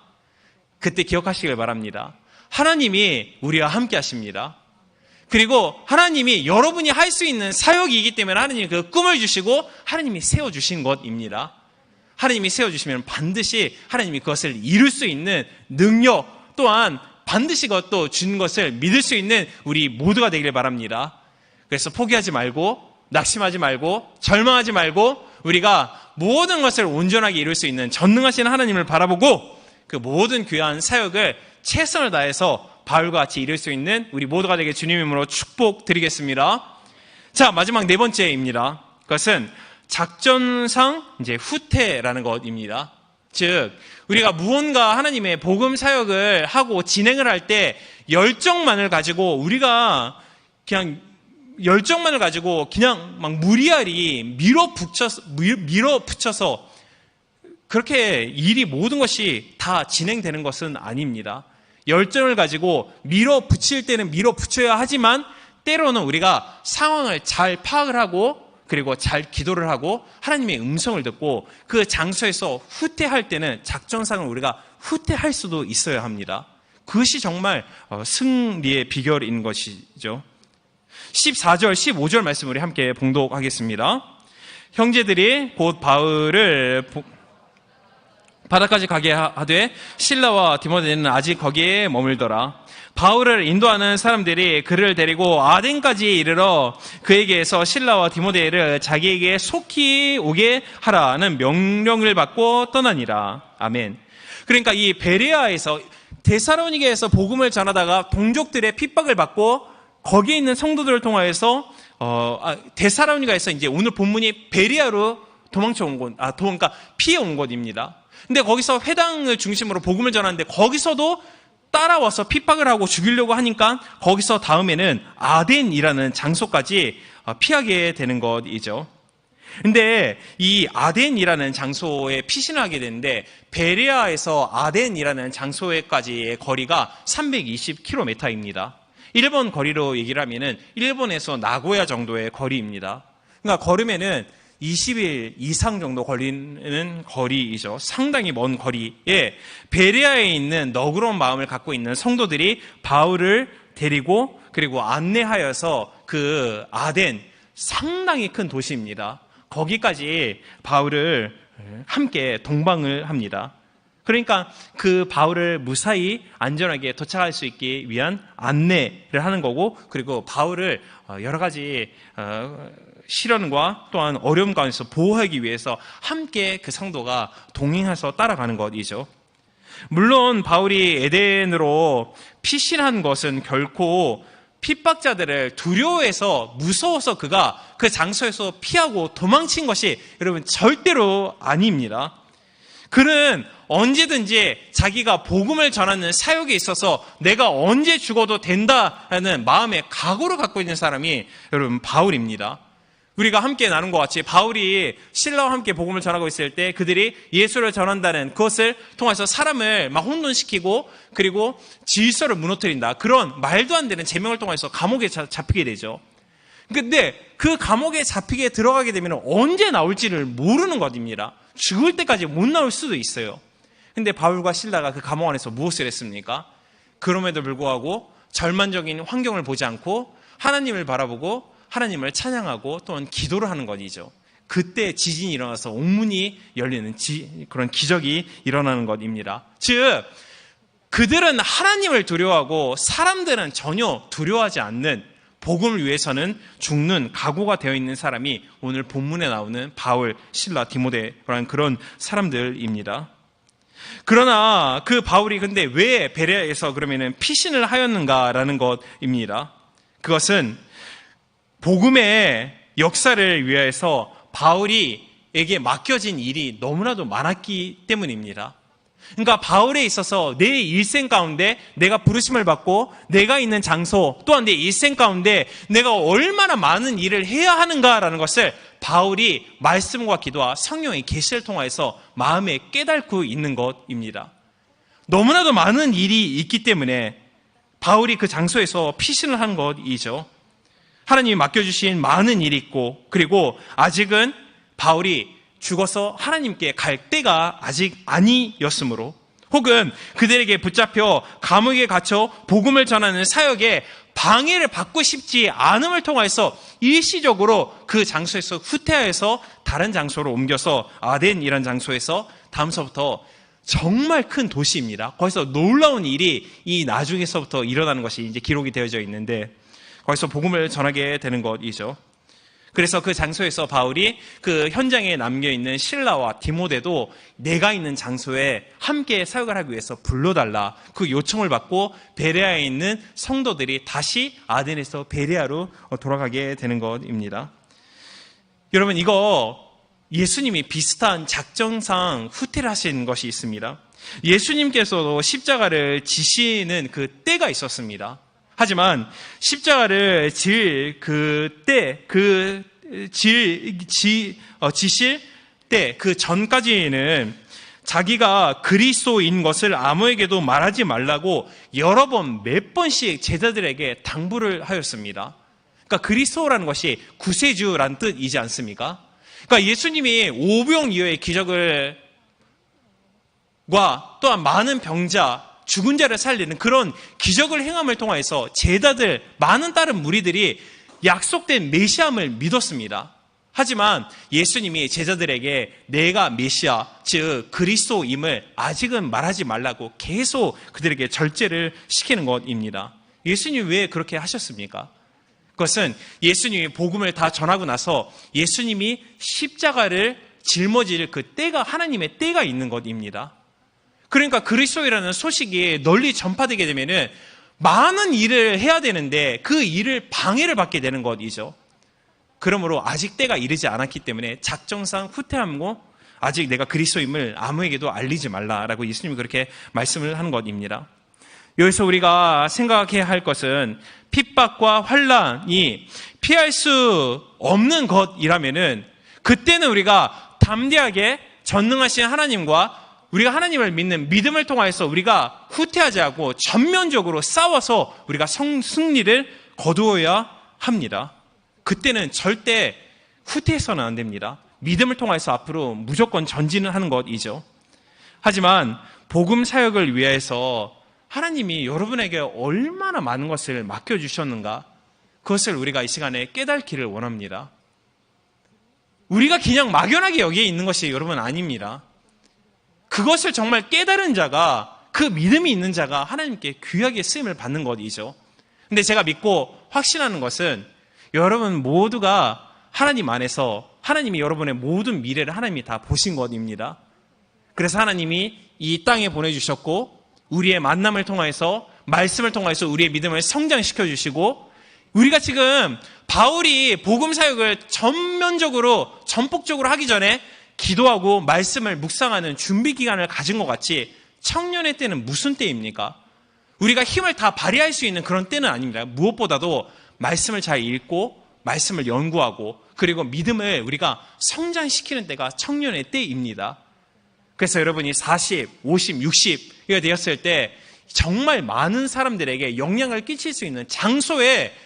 그때 기억하시길 바랍니다. 하나님이 우리와 함께 하십니다. 그리고 하나님이 여러분이 할 수 있는 사역이기 때문에 하나님이 그 꿈을 주시고 하나님이 세워주신 것입니다. 하나님이 세워주시면 반드시 하나님이 그것을 이룰 수 있는 능력 또한 반드시 그것도 준 것을 믿을 수 있는 우리 모두가 되기를 바랍니다. 그래서 포기하지 말고 낙심하지 말고 절망하지 말고 우리가 모든 것을 온전하게 이룰 수 있는 전능하신 하나님을 바라보고 그 모든 귀한 사역을 최선을 다해서 바울과 같이 이룰 수 있는 우리 모두가 되게 주님 이름으로 축복드리겠습니다. 자, 마지막 네 번째입니다. 그것은 작전상 이제 후퇴라는 것입니다. 즉 우리가 무언가 하나님의 복음 사역을 하고 진행을 할 때 열정만을 가지고 우리가 그냥 열정만을 가지고 그냥 막 무리하리 밀어붙여서 그렇게 일이 모든 것이 다 진행되는 것은 아닙니다. 열정을 가지고 밀어붙일 때는 밀어붙여야 하지만 때로는 우리가 상황을 잘 파악을 하고 그리고 잘 기도를 하고 하나님의 음성을 듣고 그 장소에서 후퇴할 때는 작전상을 우리가 후퇴할 수도 있어야 합니다. 그것이 정말 승리의 비결인 것이죠. 14절, 15절 말씀 우리 함께 봉독하겠습니다. 형제들이 곧 바울을 바다까지 가게 하되 실라와 디모데는 아직 거기에 머물더라. 바울을 인도하는 사람들이 그를 데리고 아덴까지 이르러 그에게서 실라와 디모데를 자기에게 속히 오게 하라는 명령을 받고 떠나니라. 아멘. 그러니까 이 베레아에서 데살로니게에서 복음을 전하다가 동족들의 핍박을 받고 거기에 있는 성도들을 통하여서 데살로니가에서 이제 오늘 본문이 베레아로 도망쳐 온 곳, 그러니까 피해 온 곳입니다. 근데 거기서 회당을 중심으로 복음을 전하는데 거기서도 따라와서 핍박을 하고 죽이려고 하니까 거기서 다음에는 아덴이라는 장소까지 피하게 되는 것이죠. 근데 이 아덴이라는 장소에 피신을 하게 되는데 베레아에서 아덴이라는 장소에까지의 거리가 320km입니다. 일본 거리로 얘기를 하면은 일본에서 나고야 정도의 거리입니다. 그러니까 걸으면은 20일 이상 정도 걸리는 거리이죠. 상당히 먼 거리에 베레아에 있는 너그러운 마음을 갖고 있는 성도들이 바울을 데리고 그리고 안내하여서 그 아덴 상당히 큰 도시입니다. 거기까지 바울을 함께 동방을 합니다. 그러니까 그 바울을 무사히 안전하게 도착할 수 있기 위한 안내를 하는 거고 그리고 바울을 여러 가지 시련과 또한 어려움 가운데서 보호하기 위해서 함께 그 성도가 동행해서 따라가는 것이죠. 물론 바울이 에덴으로 피신한 것은 결코 핍박자들을 두려워해서 무서워서 그가 그 장소에서 피하고 도망친 것이 여러분 절대로 아닙니다. 그는 언제든지 자기가 복음을 전하는 사역에 있어서 내가 언제 죽어도 된다라는 마음의 각오를 갖고 있는 사람이 여러분 바울입니다. 우리가 함께 나눈 것 같이 바울이 신라와 함께 복음을 전하고 있을 때 그들이 예수를 전한다는 그것을 통해서 사람을 막 혼돈시키고 그리고 질서를 무너뜨린다. 그런 말도 안 되는 제명을 통해서 감옥에 잡히게 되죠. 근데 그 감옥에 잡히게 들어가게 되면 언제 나올지를 모르는 것입니다. 죽을 때까지 못 나올 수도 있어요. 근데 바울과 실라가 그 감옥 안에서 무엇을 했습니까? 그럼에도 불구하고 절망적인 환경을 보지 않고 하나님을 바라보고 하나님을 찬양하고 또한 기도를 하는 것이죠. 그때 지진이 일어나서 옥문이 열리는 그런 기적이 일어나는 것입니다. 즉 그들은 하나님을 두려워하고 사람들은 전혀 두려워하지 않는 복음을 위해서는 죽는 각오가 되어 있는 사람이 오늘 본문에 나오는 바울, 실라, 디모데라는 그런 사람들입니다. 그러나 그 바울이 근데 왜 베레아에서 그러면은 피신을 하였는가라는 것입니다. 그것은 복음의 역사를 위해서 바울이에게 맡겨진 일이 너무나도 많았기 때문입니다. 그러니까 바울에 있어서 내 일생 가운데 내가 부르심을 받고 내가 있는 장소 또한 내 일생 가운데 내가 얼마나 많은 일을 해야 하는가라는 것을 바울이 말씀과 기도와 성령의 계시를 통해서 마음에 깨닫고 있는 것입니다. 너무나도 많은 일이 있기 때문에 바울이 그 장소에서 피신을 한 것이죠. 하나님이 맡겨주신 많은 일이 있고 그리고 아직은 바울이 죽어서 하나님께 갈 때가 아직 아니었으므로 혹은 그들에게 붙잡혀 감옥에 갇혀 복음을 전하는 사역에 방해를 받고 싶지 않음을 통해서 일시적으로 그 장소에서 후퇴하여서 다른 장소로 옮겨서 아덴이라는 장소에서 다음서부터 정말 큰 도시입니다. 거기서 놀라운 일이 이 나중에서부터 일어나는 것이 이제 기록이 되어져 있는데 거기서 복음을 전하게 되는 것이죠. 그래서 그 장소에서 바울이 그 현장에 남겨있는 실라와 디모데도 내가 있는 장소에 함께 사역을 하기 위해서 불러달라. 그 요청을 받고 베레아에 있는 성도들이 다시 아덴에서 베레아로 돌아가게 되는 것입니다. 여러분, 이거 예수님이 비슷한 작정상 후퇴를 하신 것이 있습니다. 예수님께서도 십자가를 지시는 그 때가 있었습니다. 하지만 십자가를 지실 때 그 전까지는 자기가 그리스도인 것을 아무에게도 말하지 말라고 여러 번 몇 번씩 제자들에게 당부를 하였습니다. 그러니까 그리스도라는 것이 구세주라는 뜻이지 않습니까? 그러니까 예수님이 오병 이어의 기적을 또한 많은 병자, 죽은 자를 살리는 그런 기적을 행함을 통해서 제자들, 많은 다른 무리들이 약속된 메시아임을 믿었습니다. 하지만 예수님이 제자들에게 내가 메시아, 즉 그리스도임을 아직은 말하지 말라고 계속 그들에게 절제를 시키는 것입니다. 예수님이 왜 그렇게 하셨습니까? 그것은 예수님이 복음을 다 전하고 나서 예수님이 십자가를 짊어질 그 때가, 하나님의 때가 있는 것입니다. 그러니까 그리스도이라는 소식이 널리 전파되게 되면은 많은 일을 해야 되는데 그 일을 방해를 받게 되는 것이죠. 그러므로 아직 때가 이르지 않았기 때문에 작정상 후퇴하고 아직 내가 그리스도임을 아무에게도 알리지 말라라고 예수님이 그렇게 말씀을 하는 것입니다. 여기서 우리가 생각해야 할 것은 핍박과 환난이 피할 수 없는 것이라면은 그때는 우리가 담대하게 전능하신 하나님과 우리가 하나님을 믿는 믿음을 통해서 우리가 후퇴하지 않고 전면적으로 싸워서 우리가 승리를 거두어야 합니다. 그때는 절대 후퇴해서는 안 됩니다. 믿음을 통해서 앞으로 무조건 전진을 하는 것이죠. 하지만 복음 사역을 위해서 하나님이 여러분에게 얼마나 많은 것을 맡겨주셨는가, 그것을 우리가 이 시간에 깨닫기를 원합니다. 우리가 그냥 막연하게 여기에 있는 것이 여러분 아닙니다. 그것을 정말 깨달은 자가, 그 믿음이 있는 자가 하나님께 귀하게 쓰임을 받는 것이죠. 근데 제가 믿고 확신하는 것은 여러분 모두가 하나님 안에서 하나님이 여러분의 모든 미래를 하나님이 다 보신 것입니다. 그래서 하나님이 이 땅에 보내주셨고 우리의 만남을 통해서, 말씀을 통해서 우리의 믿음을 성장시켜 주시고, 우리가 지금 바울이 복음 사역을 전폭적으로 하기 전에 기도하고 말씀을 묵상하는 준비 기간을 가진 것 같이 청년의 때는 무슨 때입니까? 우리가 힘을 다 발휘할 수 있는 그런 때는 아닙니다. 무엇보다도 말씀을 잘 읽고 말씀을 연구하고 그리고 믿음을 우리가 성장시키는 때가 청년의 때입니다. 그래서 여러분이 40, 50, 60이 되었을 때 정말 많은 사람들에게 영향을 끼칠 수 있는 장소에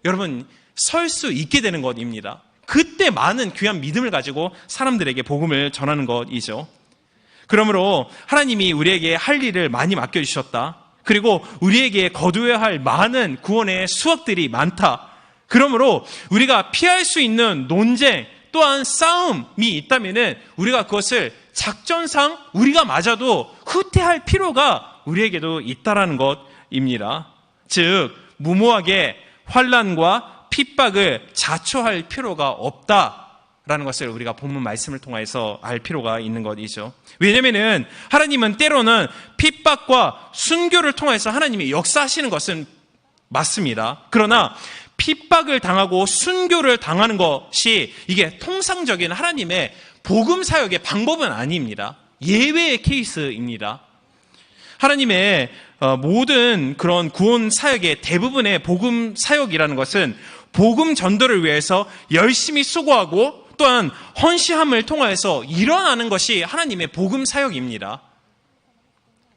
여러분 설 수 있게 되는 것입니다. 그때 많은 귀한 믿음을 가지고 사람들에게 복음을 전하는 것이죠. 그러므로 하나님이 우리에게 할 일을 많이 맡겨주셨다. 그리고 우리에게 거두어야 할 많은 구원의 수확들이 많다. 그러므로 우리가 피할 수 있는 논쟁 또한 싸움이 있다면은 우리가 그것을 작전상 우리가 맞아도 후퇴할 필요가 우리에게도 있다라는 것입니다. 즉 무모하게 환난과 핍박을 자초할 필요가 없다라는 것을 우리가 본문 말씀을 통해서 알 필요가 있는 것이죠. 왜냐하면 하나님은 때로는 핍박과 순교를 통해서 하나님이 역사하시는 것은 맞습니다. 그러나 핍박을 당하고 순교를 당하는 것이 이게 통상적인 하나님의 복음 사역의 방법은 아닙니다. 예외의 케이스입니다. 하나님의 모든 그런 구원 사역의 대부분의 복음 사역이라는 것은 복음 전도를 위해서 열심히 수고하고 또한 헌신함을 통해서 일어나는 것이 하나님의 복음 사역입니다.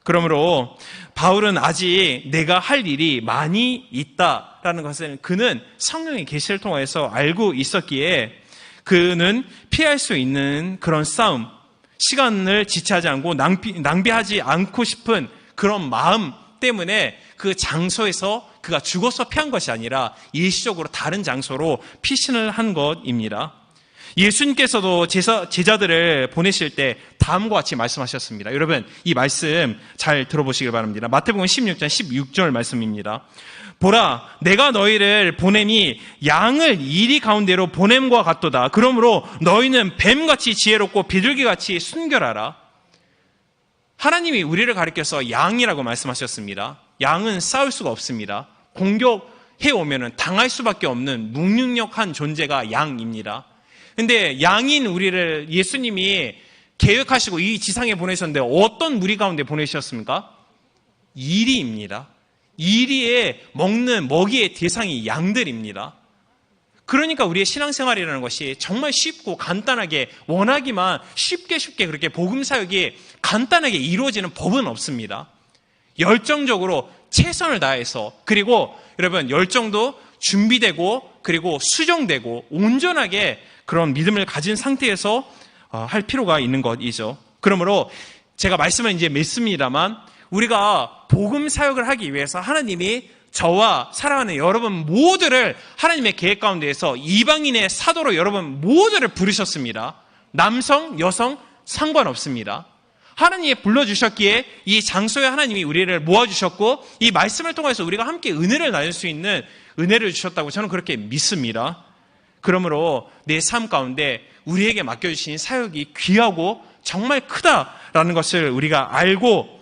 그러므로 바울은 아직 내가 할 일이 많이 있다라는 것을 그는 성령의 계시를 통해서 알고 있었기에 그는 피할 수 있는 그런 싸움, 시간을 지체하지 않고 낭비하지 않고 싶은 그런 마음 때문에 그 장소에서 그가 죽어서 피한 것이 아니라 일시적으로 다른 장소로 피신을 한 것입니다. 예수님께서도 제자들을 보내실 때 다음과 같이 말씀하셨습니다. 여러분, 이 말씀 잘 들어보시길 바랍니다. 마태복음 16장 16절 말씀입니다. 보라, 내가 너희를 보냄이 양을 이리 가운데로 보냄과 같도다. 그러므로 너희는 뱀같이 지혜롭고 비둘기같이 순결하라. 하나님이 우리를 가리켜서 양이라고 말씀하셨습니다. 양은 싸울 수가 없습니다. 공격해 오면은 당할 수밖에 없는 무능력한 존재가 양입니다. 근데 양인 우리를 예수님이 계획하시고 이 지상에 보내셨는데 어떤 무리 가운데 보내셨습니까? 이리입니다. 이리에 먹이의 대상이 양들입니다. 그러니까 우리의 신앙생활이라는 것이 정말 쉽고 간단하게 원하기만 쉽게 그렇게 복음 사역이 간단하게 이루어지는 법은 없습니다. 열정적으로 최선을 다해서, 그리고 여러분 열정도 준비되고 그리고 수정되고 온전하게 그런 믿음을 가진 상태에서 할 필요가 있는 것이죠. 그러므로 제가 말씀을 이제 맺습니다만, 우리가 복음 사역을 하기 위해서 하나님이 저와 사랑하는 여러분 모두를 하나님의 계획 가운데에서 이방인의 사도로 여러분 모두를 부르셨습니다. 남성, 여성 상관없습니다. 하나님이 불러주셨기에 이 장소에 하나님이 우리를 모아주셨고, 이 말씀을 통해서 우리가 함께 은혜를 나눌 수 있는 은혜를 주셨다고 저는 그렇게 믿습니다. 그러므로 내 삶 가운데 우리에게 맡겨주신 사역이 귀하고 정말 크다라는 것을 우리가 알고,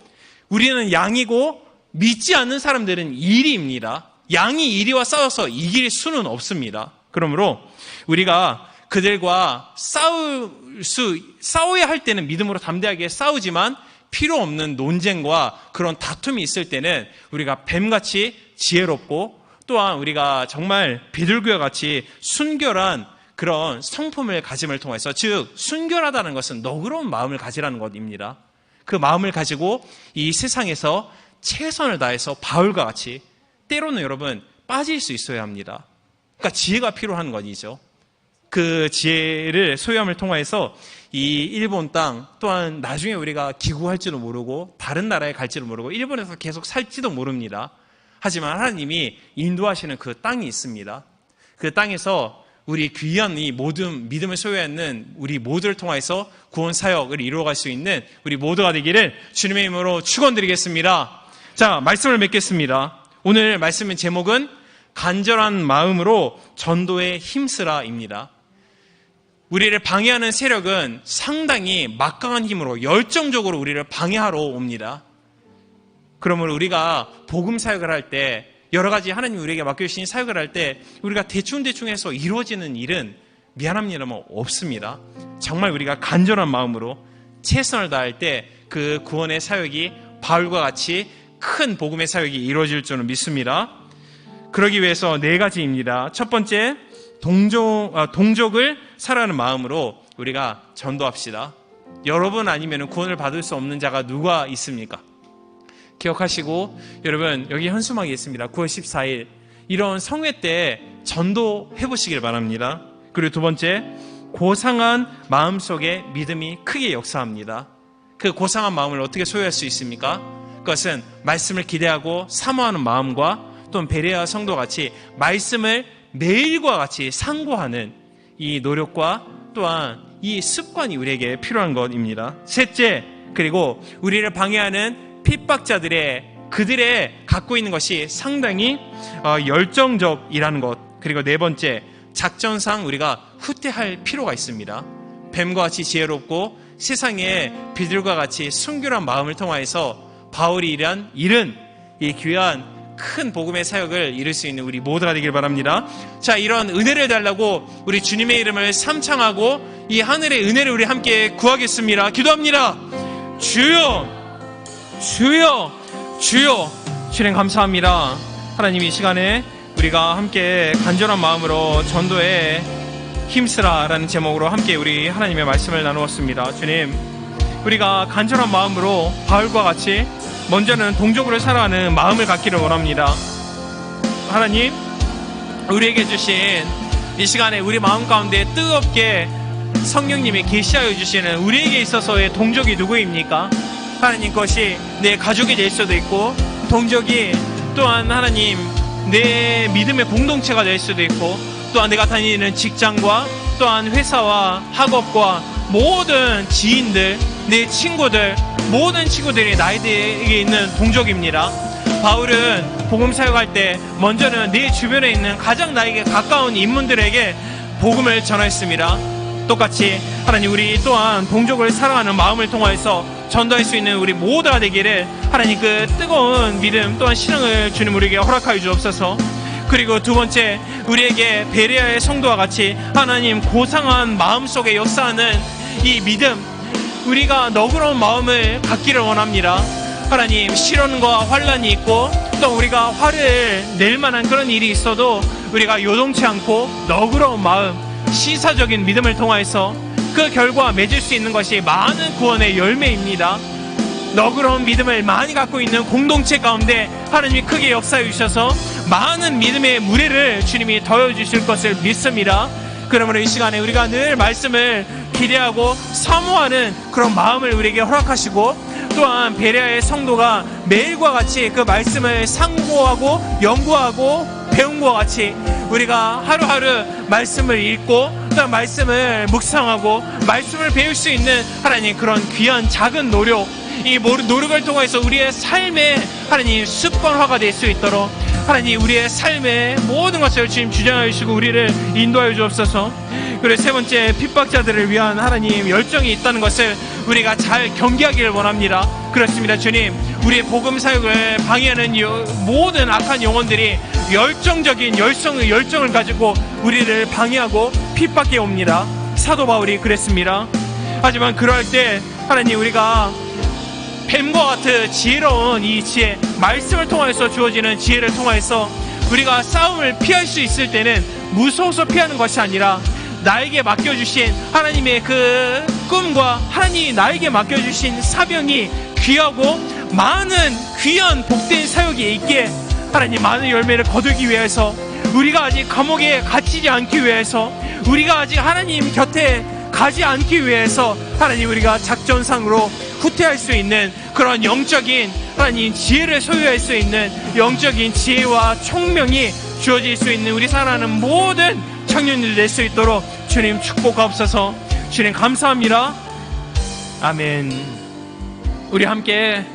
우리는 양이고 믿지 않는 사람들은 이리입니다. 양이 이리와 싸워서 이길 수는 없습니다. 그러므로 우리가 그들과 싸워야 할 때는 믿음으로 담대하게 싸우지만 필요 없는 논쟁과 그런 다툼이 있을 때는 우리가 뱀같이 지혜롭고, 또한 우리가 정말 비둘기와 같이 순결한 그런 성품을 가짐을 통해서, 즉 순결하다는 것은 너그러운 마음을 가지라는 것입니다. 그 마음을 가지고 이 세상에서 최선을 다해서 바울과 같이 때로는 여러분 빠질 수 있어야 합니다. 그러니까 지혜가 필요한 것이죠. 그 지혜를 소유함을 통해서 이 일본 땅, 또한 나중에 우리가 귀국할지도 모르고 다른 나라에 갈지도 모르고 일본에서 계속 살지도 모릅니다. 하지만 하나님이 인도하시는 그 땅이 있습니다. 그 땅에서 우리 귀한 이 모든 믿음을 소유하는 우리 모두를 통해서 구원 사역을 이루어갈 수 있는 우리 모두가 되기를 주님의 이름으로 축원드리겠습니다. 자, 말씀을 맺겠습니다. 오늘 말씀의 제목은 간절한 마음으로 전도에 힘쓰라입니다. 우리를 방해하는 세력은 상당히 막강한 힘으로 열정적으로 우리를 방해하러 옵니다. 그러므로 우리가 복음 사역을 할 때, 여러 가지 하나님이 우리에게 맡겨주신 사역을 할 때 우리가 대충 해서 이루어지는 일은 미안합니다만 없습니다. 정말 우리가 간절한 마음으로 최선을 다할 때 그 구원의 사역이 바울과 같이 큰 복음의 사역이 이루어질 줄은 믿습니다. 그러기 위해서 4가지입니다. 첫 번째, 동족을 사랑하는 마음으로 우리가 전도합시다. 여러분 아니면 구원을 받을 수 없는 자가 누가 있습니까? 기억하시고, 여러분 여기 현수막이 있습니다. 9월 14일 이런 성회 때 전도해 보시길 바랍니다. 그리고 두 번째, 고상한 마음속에 믿음이 크게 역사합니다. 그 고상한 마음을 어떻게 소유할 수 있습니까? 그것은 말씀을 기대하고 사모하는 마음과 또는 베레아 성도와 같이 말씀을 매일과 같이 상고하는 이 노력과 또한 이 습관이 우리에게 필요한 것입니다. 셋째, 그리고 우리를 방해하는 그들의 갖고 있는 것이 상당히 열정적이라는 것. 그리고 네 번째, 작전상 우리가 후퇴할 필요가 있습니다. 뱀과 같이 지혜롭고 세상의 비둘과 같이 순결한 마음을 통하여서 바울이 일한 일은 이 귀한 큰 복음의 사역을 이룰 수 있는 우리 모두가 되길 바랍니다. 자, 이런 은혜를 달라고 우리 주님의 이름을 삼창하고 이 하늘의 은혜를 우리 함께 구하겠습니다. 기도합니다. 주여, 주여, 주여. 주님 감사합니다. 하나님, 이 시간에 우리가 함께 간절한 마음으로 전도에 힘쓰라라는 제목으로 함께 우리 하나님의 말씀을 나누었습니다. 주님, 우리가 간절한 마음으로 바울과 같이 먼저는 동족으로 살아가는 마음을 갖기를 원합니다. 하나님, 우리에게 주신 이 시간에 우리 마음 가운데 뜨겁게 성령님이 계시하여 주시는 우리에게 있어서의 동족이 누구입니까? 하나님 것이 내 가족이 될 수도 있고, 동족이 또한 하나님 내 믿음의 공동체가 될 수도 있고, 또한 내가 다니는 직장과 또한 회사와 학업과 모든 지인들, 내 친구들, 모든 친구들이 나에게 있는 동족입니다. 바울은 복음 사역할 때 먼저는 내 주변에 있는 가장 나에게 가까운 인물들에게 복음을 전했습니다. 똑같이 하나님 우리 또한 동족을 사랑하는 마음을 통하여서 전도할 수 있는 우리 모두가 되기를 하나님 그 뜨거운 믿음 또한 신앙을 주님 우리에게 허락하여 주옵소서. 그리고 두 번째, 우리에게 베레아의 성도와 같이 하나님 고상한 마음속에 역사하는 이 믿음, 우리가 너그러운 마음을 갖기를 원합니다. 하나님 시련과 환난이 있고 또 우리가 화를 낼 만한 그런 일이 있어도 우리가 요동치 않고 너그러운 마음, 시사적인 믿음을 통해서 그 결과 맺을 수 있는 것이 많은 구원의 열매입니다. 너그러운 믿음을 많이 갖고 있는 공동체 가운데 하나님이 크게 역사해 주셔서 많은 믿음의 무리를 주님이 더해 주실 것을 믿습니다. 그러므로 이 시간에 우리가 늘 말씀을 기대하고 사모하는 그런 마음을 우리에게 허락하시고, 또한 베레아의 성도가 매일과 같이 그 말씀을 상고하고 연구하고 배운 것과 같이 우리가 하루하루 말씀을 읽고 또 말씀을 묵상하고 말씀을 배울 수 있는 하나님 그런 귀한 작은 노력, 이 노력을 통해서 우리의 삶에 하나님 습관화가 될 수 있도록 하나님 우리의 삶의 모든 것을 주님 주장하여 주시고 우리를 인도하여 주옵소서. 그리고 세 번째, 핍박자들을 위한 하나님 열정이 있다는 것을 우리가 잘 경계하기를 원합니다. 그렇습니다. 주님, 우리의 복음 사역을 방해하는 모든 악한 영혼들이 열정적인 열정을 가지고 우리를 방해하고 핍박해 옵니다. 사도 바울이 그랬습니다. 하지만 그럴 때 하나님 우리가 뱀과 같은 지혜로운 이 지혜, 말씀을 통해서 주어지는 지혜를 통해서 우리가 싸움을 피할 수 있을 때는 무서워서 피하는 것이 아니라 나에게 맡겨주신 하나님의 그 꿈과 하나님이 나에게 맡겨주신 사명이 귀하고 많은 귀한 복된 사역이 있기에 하나님 많은 열매를 거두기 위해서, 우리가 아직 감옥에 갇히지 않기 위해서, 우리가 아직 하나님 곁에 가지 않기 위해서 하나님 우리가 작전상으로 후퇴할 수 있는 그런 영적인 하나님 지혜를 소유할 수 있는 영적인 지혜와 총명이 주어질 수 있는 우리 사랑하는 모든 청년들이 될 수 있도록 주님 축복하옵소서. 주님 감사합니다. 아멘. 우리 함께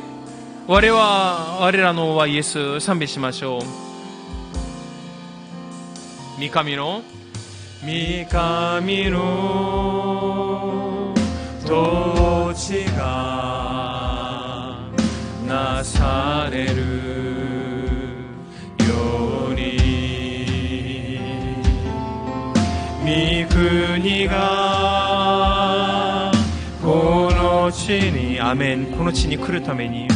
와레와 와레라노와 예수 삼비시마쇼. 미카미노 도치가 나사레르 요니 미쿠니가 고노치니 아멘. 고노치니 크루타메니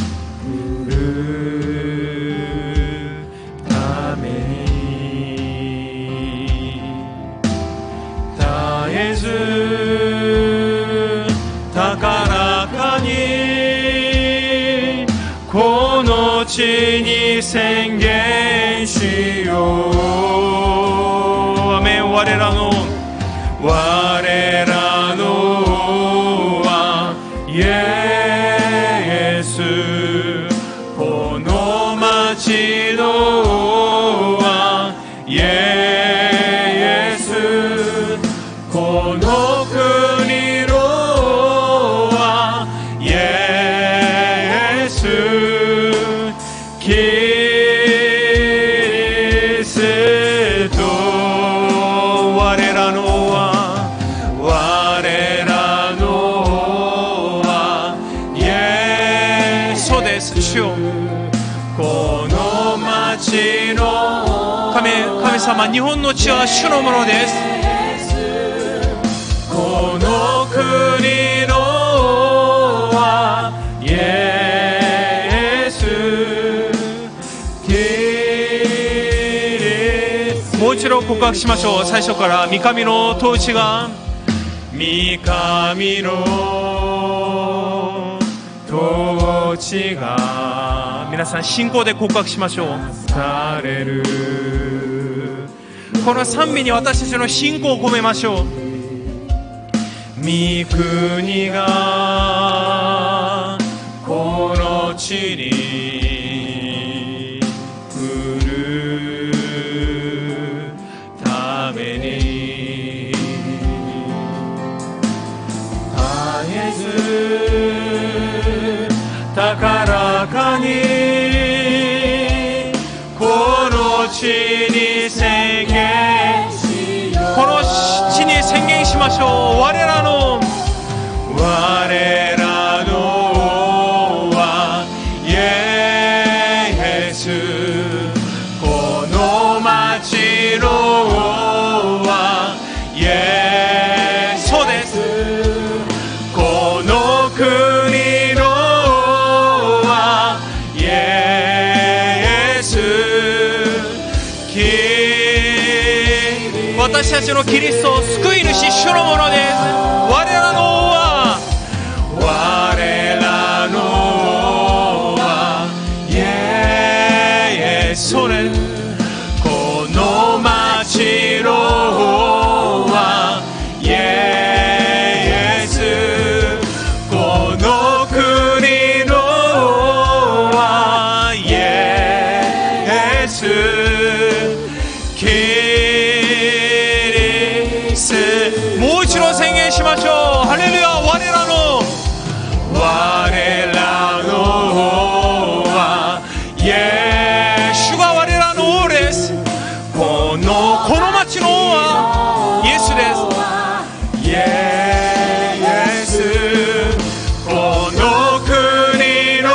다에즈 다카라카니 고노치니 생겐시요 아멘. 와레라노와 예수 보노마치노와 예수 고노쿠니로와 예수 그리스도 와레라노와 예소데스 슈 고노마치노 카메사마 니혼노 치와 슈노모노 데스 고노쿠니노와 예수キリ 모치로 곡각시마쇼. 사이쇼카라 미카미노 토치가 미카미노 토치가 미나산 신고대 곡각시마쇼. 다레르この三味に私たちの信仰を込めましょう。 미꾸니가 고노치니 부르 다메니 다예즈 다카라카니 고노치니 생갱시요 고노치니 생갱시마쇼 와레라노 와레라노와 예수 고노마치로와 예소데스 고노크니로와 예수 기私たちのキリスト救い主主のものです我らの王は我らの王はイエスそれこの町の王はイエスこの国の王はイエスキリストもう一度宣言しましょうハレルヤ我らの王はイエス主が我らの王ですこの町の王はイエスですイエスこの国の王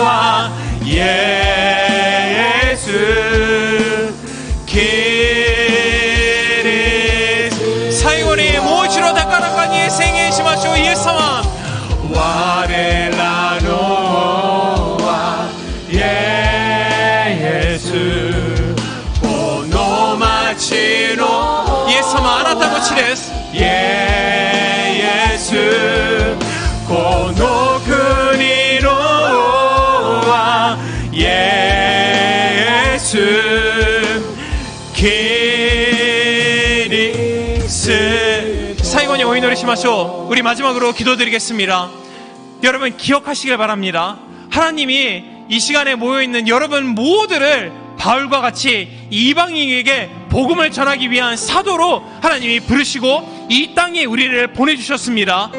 はイエスキリスト最後にもう一度高らかに宣言しましょうイエス様我らの王はイエスこの町のイエス様あなたの地ですイエスこの国の王はイエスキリスト最後にお祈りしましょう우리 마지막으로 기도드리겠습니다 여러분 기억하시길 바랍니다 하나님이 이 시간에 모여있는 여러분 모두를 바울과 같이 이방인에게 복음을 전하기 위한 사도로 하나님이 부르시고 이 땅에 우리를 보내주셨습니다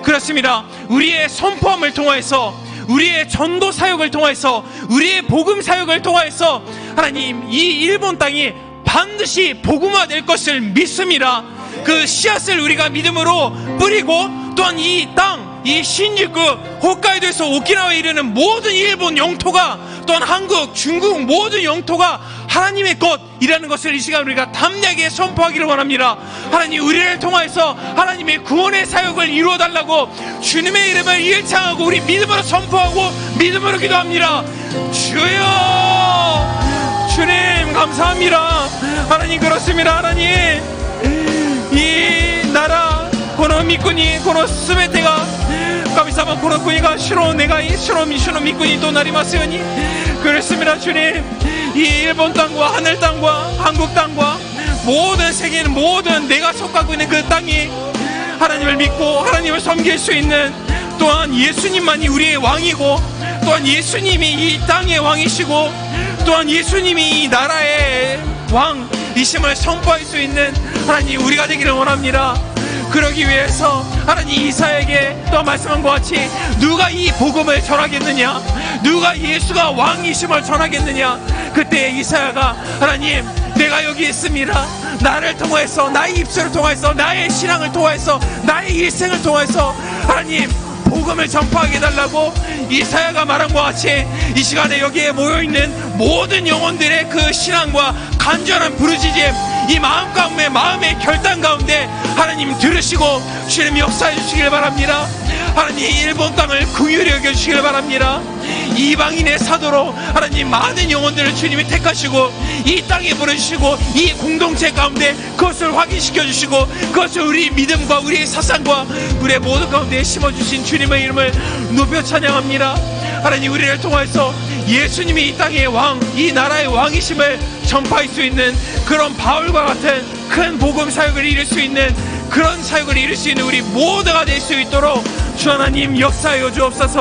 그렇습니다 우리의 선포함을 통하여서 우리의 전도 사역을 통하여서 우리의 복음 사역을 통하여서 하나님 이 일본 땅이 반드시 복음화될 것을 믿습니다 그 씨앗을 우리가 믿음으로 뿌리고 또한 이 땅 이 신주쿠 홋카이도에서 오키나와에 이르는 모든 일본 영토가 또한 한국, 중국 모든 영토가 하나님의 것이라는 것을 이 시간 우리가 담대하게 선포하기를 원합니다 하나님 우리를 통하여서 하나님의 구원의 사역을 이루어달라고 주님의 이름을 일창하고 우리 믿음으로 선포하고 믿음으로 기도합니다 주여 주님 감사합니다 하나님 그렇습니다 하나님 이 나라 この御国この全てが神様この国が主の願い主の御国となりますように 그렇습니다 주님 이 일본 땅과 하늘 땅과 한국 땅과 모든 세계는 모든 내가 속하고 있는 그 땅이 하나님을 믿고 하나님을 섬길 수 있는 또한 예수님만이 우리의 왕이고 또한 예수님이 이 땅의 왕이시고 또한 예수님이 이 나라의 왕이심을 선포할 수 있는 하나님 우리가 되기를 원합니다 그러기 위해서 하나님 이사야에게 또 말씀한 것 같이 누가 이 복음을 전하겠느냐 누가 예수가 왕이심을 전하겠느냐 그때 이사야가 하나님 내가 여기 있습니다 나를 통해서 나의 입술을 통해서 나의 신앙을 통해서 나의 일생을 통해서 하나님 복음을 전파하게 해달라고 이사야가 말한 것 같이 이 시간에 여기에 모여있는 모든 영혼들의 그 신앙과 간절한 부르짖음 이 마음 가운데 마음의 결단 가운데 하나님 들으시고 주님 역사해 주시길 바랍니다 하나님 일본 땅을 긍휼히 여겨주시길 바랍니다 이방인의 사도로 하나님 많은 영혼들을 주님이 택하시고 이 땅에 보내주시고 이 공동체 가운데 그것을 확인시켜 주시고 그것을 우리 믿음과 우리의 사상과 우리의 모든 가운데 심어주신 주님의 이름을 높여 찬양합니다 하나님 우리를 통해서 예수님이 이 땅의 왕, 이 나라의 왕이심을 전파할 수 있는 그런 바울과 같은 큰 복음 사역을 이룰 수 있는 그런 사역을 이룰 수 있는 우리 모두가 될 수 있도록 주 하나님 역사하여 주옵소서.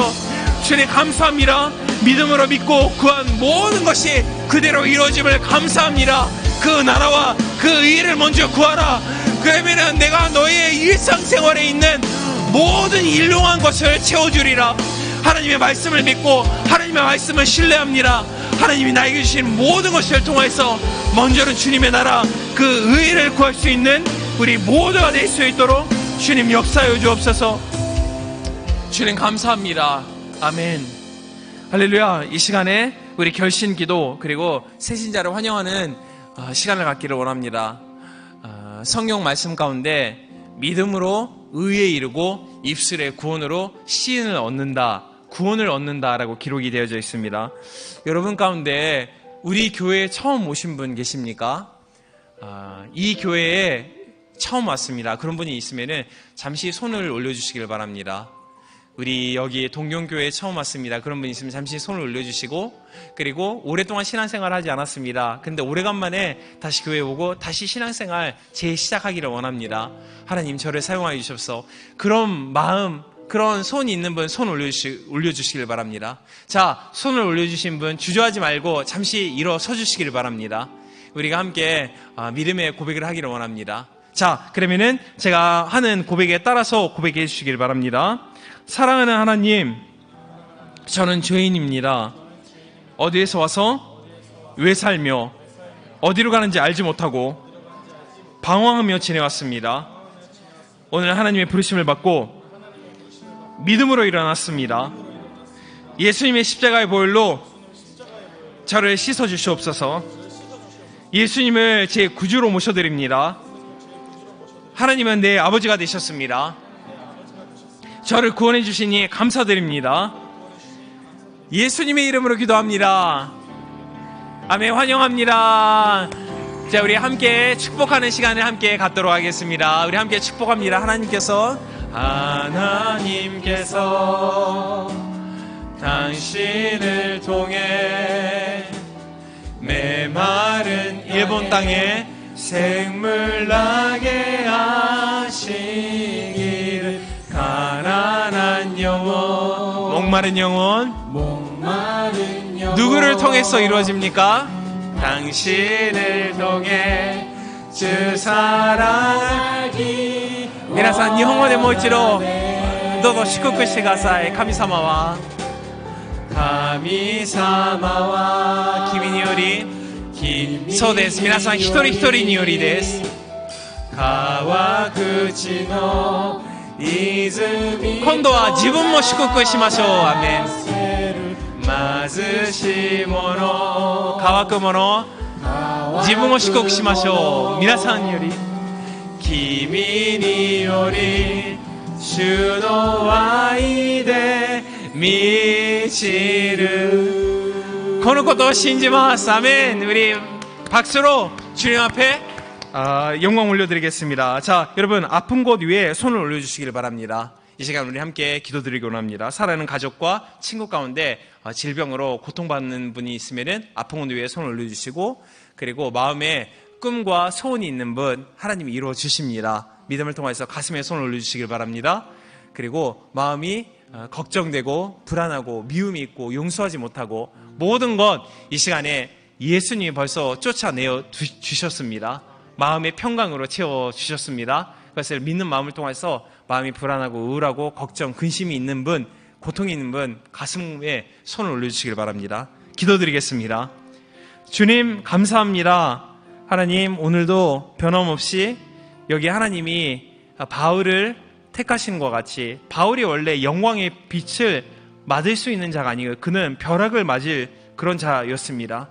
주님 감사합니다. 믿음으로 믿고 구한 모든 것이 그대로 이루어짐을 감사합니다. 그 나라와 그 의를 먼저 구하라. 그러면은 내가 너의 일상생활에 있는 모든 일용한 것을 채워주리라. 하나님의 말씀을 믿고 하나님의 말씀을 신뢰합니다. 하나님이 나에게 주신 모든 것을 통해서 먼저는 주님의 나라 그 의를 구할 수 있는 우리 모두가 될 수 있도록 주님 역사하여 주옵소서. 주님 감사합니다. 아멘. 할렐루야. 이 시간에 우리 결신 기도 그리고 새신자를 환영하는 시간을 갖기를 원합니다. 성경 말씀 가운데 믿음으로 의에 이르고 입술의 구원으로 시인을 얻는다, 구원을 얻는다라고 기록이 되어져 있습니다. 여러분 가운데 우리 교회에 처음 오신 분 계십니까? 이 교회에 처음 왔습니다. 그런 분이 있으면은 잠시 손을 올려주시길 바랍니다. 우리 여기 동경교회에 처음 왔습니다. 그런 분 있으면 잠시 손을 올려주시고, 그리고 오랫동안 신앙생활 하지 않았습니다. 근데 오래간만에 다시 교회에 오고 다시 신앙생활 재시작하기를 원합니다. 하나님 저를 사용하여 주셔서 그런 마음, 그런 손이 있는 분 손 올려주시길 바랍니다. 자, 손을 올려주신 분 주저하지 말고 잠시 일어서 주시길 바랍니다. 우리가 함께 믿음의 고백을 하기를 원합니다. 자, 그러면은 제가 하는 고백에 따라서 고백해 주시길 바랍니다. 사랑하는 하나님, 저는 죄인입니다. 어디에서 와서 왜 살며 어디로 가는지 알지 못하고 방황하며 지내왔습니다. 오늘 하나님의 부르심을 받고 믿음으로 일어났습니다. 예수님의 십자가의 보혈로 저를 씻어 주시옵소서. 예수님을 제 구주로 모셔드립니다. 하나님은 내 아버지가 되셨습니다. 저를 구원해 주시니 감사드립니다. 예수님의 이름으로 기도합니다. 아멘. 환영합니다. 자, 우리 함께 축복하는 시간을 함께 갖도록 하겠습니다. 우리 함께 축복합니다. 하나님께서 당신을 통해 메마른 일본 땅에 생물 나게 하시기를. 가난한 영혼, 목마른 영혼, 누구를 통해서 이루어집니까? 당신을 통해 주 사랑하기. 皆さん日本語でもう一度どうぞ祝福してください。神様は君により、そうです。皆さん一人一人によりです。川口の今度は自分も祝福しましょう。アメン。貧しい者、乾く者、自分を祝福しましょう。皆さんにより、君により主の愛で満ちる。このことを信じます。アメン。우리 박수로 주님 앞에 영광 올려드리겠습니다. 자, 여러분 아픈 곳 위에 손을 올려주시길 바랍니다. 이 시간 우리 함께 기도드리기 원합니다. 사랑하는 가족과 친구 가운데 질병으로 고통받는 분이 있으면 아픈 곳 위에 손을 올려주시고, 그리고 마음에 꿈과 소원이 있는 분 하나님이 이루어 주십니다. 믿음을 통해서 가슴에 손을 올려주시길 바랍니다. 그리고 마음이 걱정되고 불안하고 미움이 있고 용서하지 못하고 모든 것 이 시간에 예수님이 벌써 쫓아내어 주셨습니다. 마음의 평강으로 채워주셨습니다. 그것을 믿는 마음을 통해서 마음이 불안하고 우울하고 걱정, 근심이 있는 분, 고통이 있는 분 가슴에 손을 올려주시길 바랍니다. 기도드리겠습니다. 주님 감사합니다. 하나님 오늘도 변함없이 여기 하나님이 바울을 택하신 것 같이, 바울이 원래 영광의 빛을 맞을 수 있는 자가 아니고 그는 벼락을 맞을 그런 자였습니다.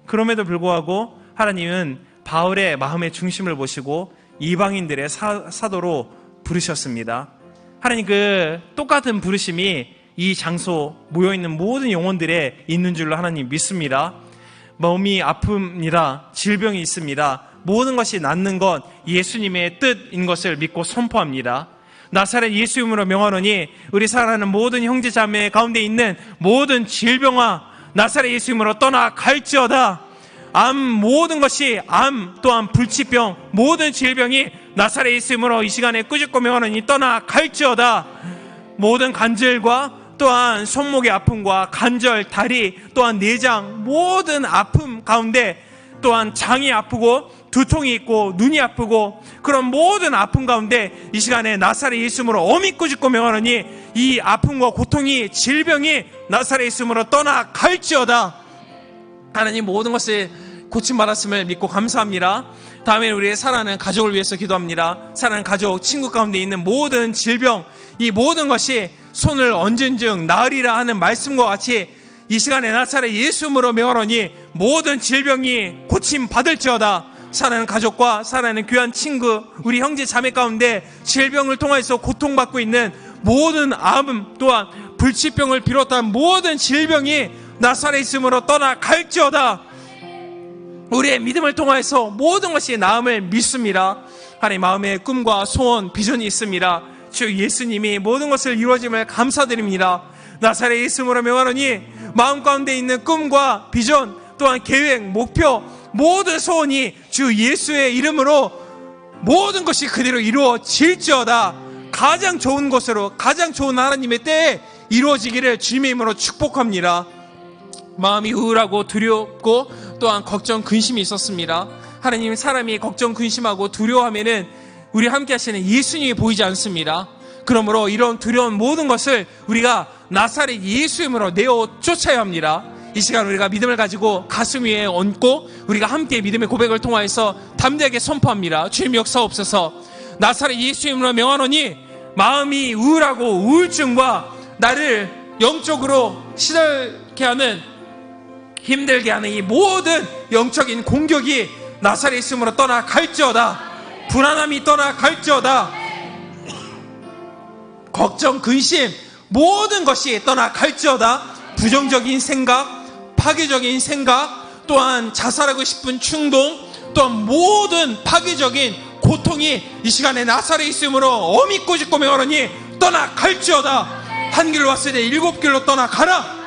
그럼에도 불구하고 하나님은 바울의 마음의 중심을 보시고 이방인들의 사도로 부르셨습니다. 하나님 그 똑같은 부르심이 이 장소 모여있는 모든 영혼들에 있는 줄로 하나님 믿습니다. 몸이 아픕니다. 질병이 있습니다. 모든 것이 낫는 것 예수님의 뜻인 것을 믿고 선포합니다. 나사렛 예수 이름으로 명하노니 우리 사랑하는 모든 형제 자매 가운데 있는 모든 질병아 나사렛 예수 이름으로 떠나갈지어다. 암 모든 것이 암 또한 불치병 모든 질병이 나사렛 예수님으로 이 시간에 꾸짖고 명하노니 떠나갈지어다. 모든 간절과 또한 손목의 아픔과 관절, 다리, 또한 내장 모든 아픔 가운데 또한 장이 아프고 두통이 있고 눈이 아프고 그런 모든 아픔 가운데 이 시간에 나사렛 예수님으로 엄히 꾸짖고 명하노니 이 아픔과 고통이 질병이 나사렛 예수님으로 떠나갈지어다. 하나님 모든 것을 고침받았음을 믿고 감사합니다. 다음에 우리의 사랑하는 가족을 위해서 기도합니다. 사랑하는 가족, 친구 가운데 있는 모든 질병, 이 모든 것이 손을 얹은 즉 나으리라 하는 말씀과 같이 이 시간에 나사렛 예수님으로 명하노니 모든 질병이 고침받을지어다. 사랑하는 가족과 사랑하는 귀한 친구, 우리 형제 자매 가운데 질병을 통해서 고통받고 있는 모든 암 또한 불치병을 비롯한 모든 질병이 나사렛 예수님으로 떠나갈지어다. 우리의 믿음을 통해서 모든 것이 나음을 믿습니다. 하나님 마음에 꿈과 소원, 비전이 있습니다. 주 예수님이 모든 것을 이루어짐을 감사드립니다. 나사렛 예수님으로 명하노니 마음 가운데 있는 꿈과 비전 또한 계획, 목표 모든 소원이 주 예수의 이름으로 모든 것이 그대로 이루어질지어다. 가장 좋은 것으로 가장 좋은 하나님의 때에 이루어지기를 주님의 이름으로 축복합니다. 마음이 우울하고 두렵고 또한 걱정, 근심이 있었습니다. 하나님, 사람이 걱정, 근심하고 두려워하면은 우리 함께 하시는 예수님이 보이지 않습니다. 그러므로 이런 두려운 모든 것을 우리가 나사렛 예수님으로 내어 쫓아야 합니다. 이 시간 우리가 믿음을 가지고 가슴 위에 얹고 우리가 함께 믿음의 고백을 통하여서 담대하게 선포합니다. 주님 역사옵소서. 나사렛 예수님으로 명하노니 마음이 우울하고 우울증과 나를 영적으로 시들게 하는 힘들게 하는 이 모든 영적인 공격이 나사렛 예수님으로 떠나갈지어다. 불안함이 떠나갈지어다. 걱정, 근심 모든 것이 떠나갈지어다. 부정적인 생각, 파괴적인 생각, 또한 자살하고 싶은 충동, 또한 모든 파괴적인 고통이 이 시간에 나사렛 예수님으로 엄히 꾸짖고 명하노니 떠나갈지어다. 한 길로 왔을 때 7길로 떠나가라.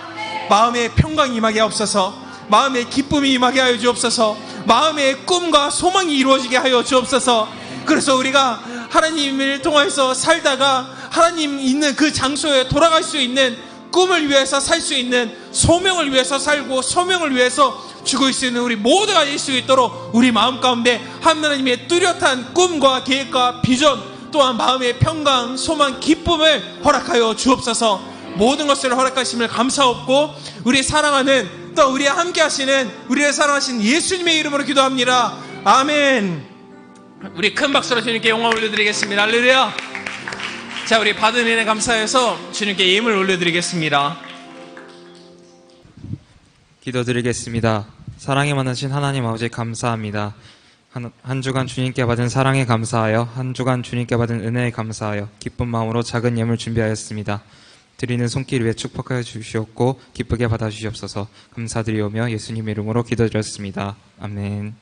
마음의 평강이 임하게 하옵소서. 마음의 기쁨이 임하게 하여 주옵소서. 마음의 꿈과 소망이 이루어지게 하여 주옵소서. 그래서 우리가 하나님을 통해서 살다가 하나님 있는 그 장소에 돌아갈 수 있는 꿈을 위해서 살 수 있는 소명을 위해서 살고 소명을 위해서 죽을 수 있는 우리 모두가 될 수 있도록 우리 마음 가운데 하나님의 뚜렷한 꿈과 계획과 비전 또한 마음의 평강, 소망, 기쁨을 허락하여 주옵소서. 모든 것을 허락하심을 감사하옵고 우리 사랑하는 또 우리와 함께 하시는 우리의 사랑하신 예수님의 이름으로 기도합니다. 아멘. 우리 큰 박수로 주님께 영광 올려드리겠습니다. 할렐루야. 자, 우리 받은 은혜 감사해서 주님께 예물 올려드리겠습니다. 기도드리겠습니다. 사랑이 많으신 하나님 아버지 감사합니다. 한 주간 주님께 받은 사랑에 감사하여 한 주간 주님께 받은 은혜에 감사하여 기쁜 마음으로 작은 예물 준비하였습니다. 드리는 손길 위에 축복하여 주시옵고 기쁘게 받아주시옵소서. 감사드리오며 예수님 이름으로 기도드렸습니다. 아멘.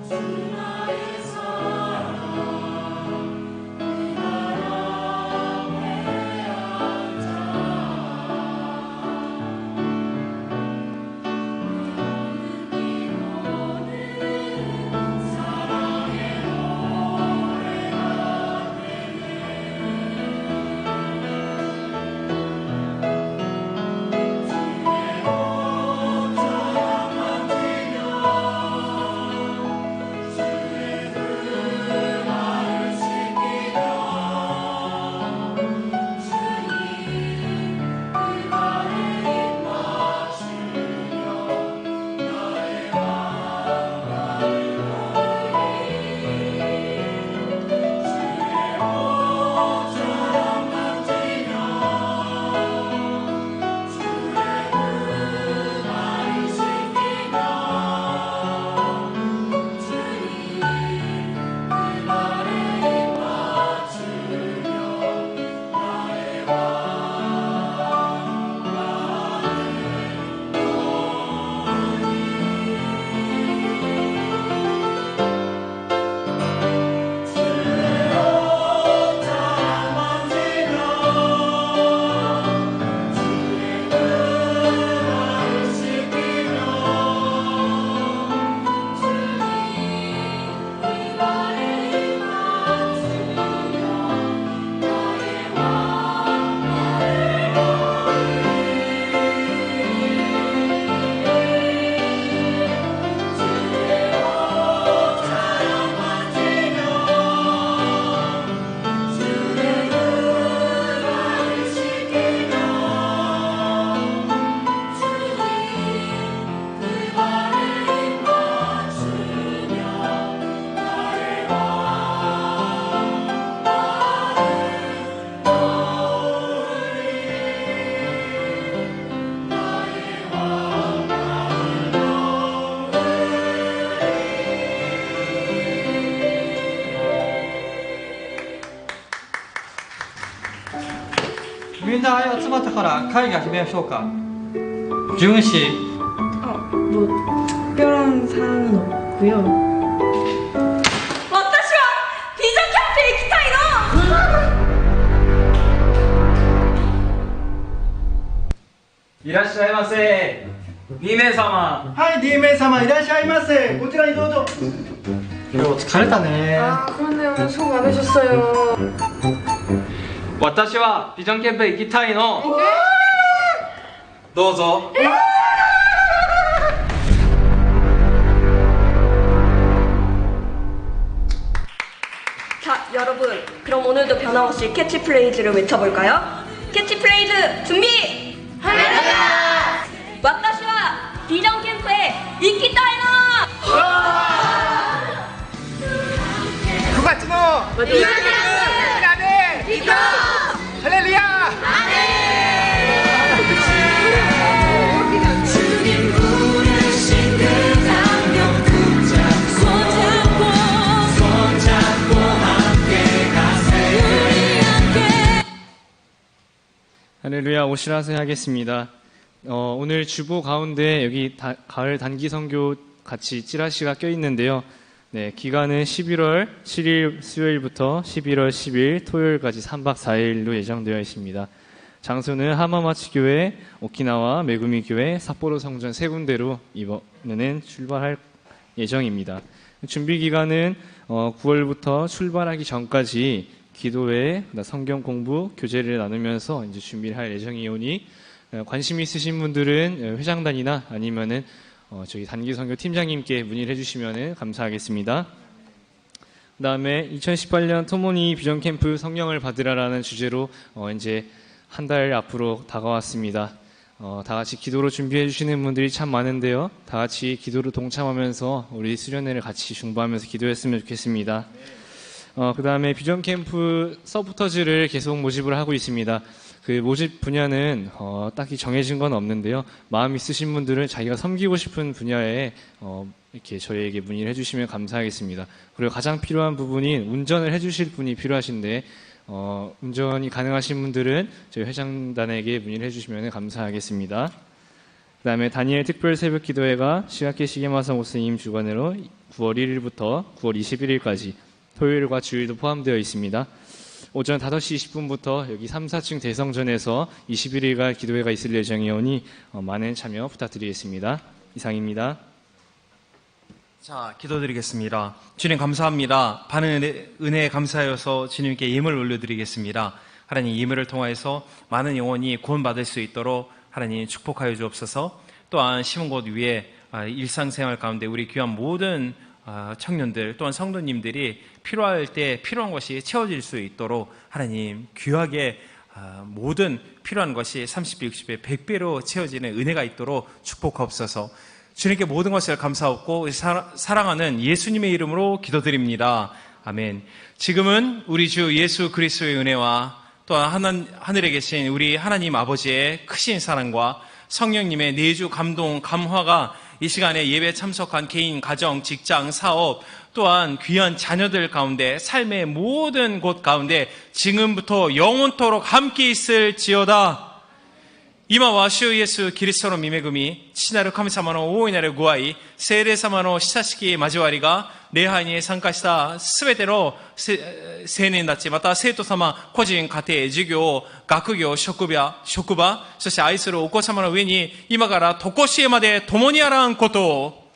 주나의 みんな集まったから会議始めましょうか。純子。 뭐 특별한 사항은 없고요. 私はビジョンキャンプへ行きたいの。いらっしゃいませ。2名様。はい、D 名様いらっしゃいませ。こちらにどうぞ。今日疲れたね。 그런데 오늘 수고 많으셨어요. 私はビジョンキャンプへ行きたいの。どうぞ。 자, 여러분, 그럼 오늘도 변함없이 캐치프레이즈를 외쳐볼까요? 캐치프레이즈 준비! 하나! 와타시와 비전 캠프에 이키타이노! 9月のビジョンキャンプみんなで行こうハレルヤ 할렐루야 오시라세 하겠습니다. 오늘 주보 가운데 여기 가을 단기 선교 같이 찌라시가 껴 있는데요. 네, 기간은 11월 7일 수요일부터 11월 10일 토요일까지 3박 4일로 예정되어 있습니다. 장소는 하마마치 교회, 오키나와 메구미 교회, 삿포로 성전 세 군데로 이번에는 출발할 예정입니다. 준비 기간은 9월부터 출발하기 전까지 기도회, 성경 공부, 교제를 나누면서 이제 준비를 할 예정이오니 관심 있으신 분들은 회장단이나 아니면은 저희 단기 선교 팀장님께 문의를 해주시면 감사하겠습니다. 그다음에 2018년 토모니 비전 캠프 성령을 받으라라는 주제로 이제 한 달 앞으로 다가왔습니다. 다 같이 기도로 준비해 주시는 분들이 참 많은데요. 다 같이 기도로 동참하면서 우리 수련회를 같이 중보하면서 기도했으면 좋겠습니다. 그 다음에 비전 캠프 서포터즈를 계속 모집을 하고 있습니다. 그 모집 분야는 딱히 정해진 건 없는데요. 마음 있으신 분들은 자기가 섬기고 싶은 분야에 이렇게 저희에게 문의를 해주시면 감사하겠습니다. 그리고 가장 필요한 부분이 운전을 해주실 분이 필요하신데 운전이 가능하신 분들은 저희 회장단에게 문의를 해주시면 감사하겠습니다. 그 다음에 다니엘 특별 새벽 기도회가 시가케 시게마사 목사님 주관으로 9월 1일부터 9월 21일까지 토요일과 주일도 포함되어 있습니다. 오전 5시 20분부터 여기 3, 4층 대성전에서 21일간 기도회가 있을 예정이오니 많은 참여 부탁드리겠습니다. 이상입니다. 자, 기도드리겠습니다. 주님 감사합니다. 많은 은혜에 감사하여서 주님께 예물 올려드리겠습니다. 하나님 예물을 통하여서 많은 영혼이 구원받을 수 있도록 하나님 축복하여 주옵소서. 또한 심은 곳 위에 일상생활 가운데 우리 귀한 모든 청년들 또한 성도님들이 필요할 때 필요한 것이 채워질 수 있도록 하나님 귀하게 모든 필요한 것이 30배, 60배, 100배로 채워지는 은혜가 있도록 축복하옵소서. 주님께 모든 것을 감사하고 사랑하는 예수님의 이름으로 기도드립니다. 아멘. 지금은 우리 주 예수 그리스도의 은혜와 또한 하늘에 계신 우리 하나님 아버지의 크신 사랑과 성령님의 내주 감동 감화가 이 시간에 예배 참석한 개인, 가정, 직장, 사업 또한 귀한 자녀들 가운데 삶의 모든 곳 가운데 지금부터 영원토록 함께 있을지어다. 이마와 주 예수 그리스도의 미매금이 치나르 카미사마노 오이나르 구아이 세례사마노 시사시기 마지와리가礼拝に 参加したすべての青年たちまた生徒様個人家庭授業学業職場そして愛するお子様の上に今から常しえまで共にあらんことを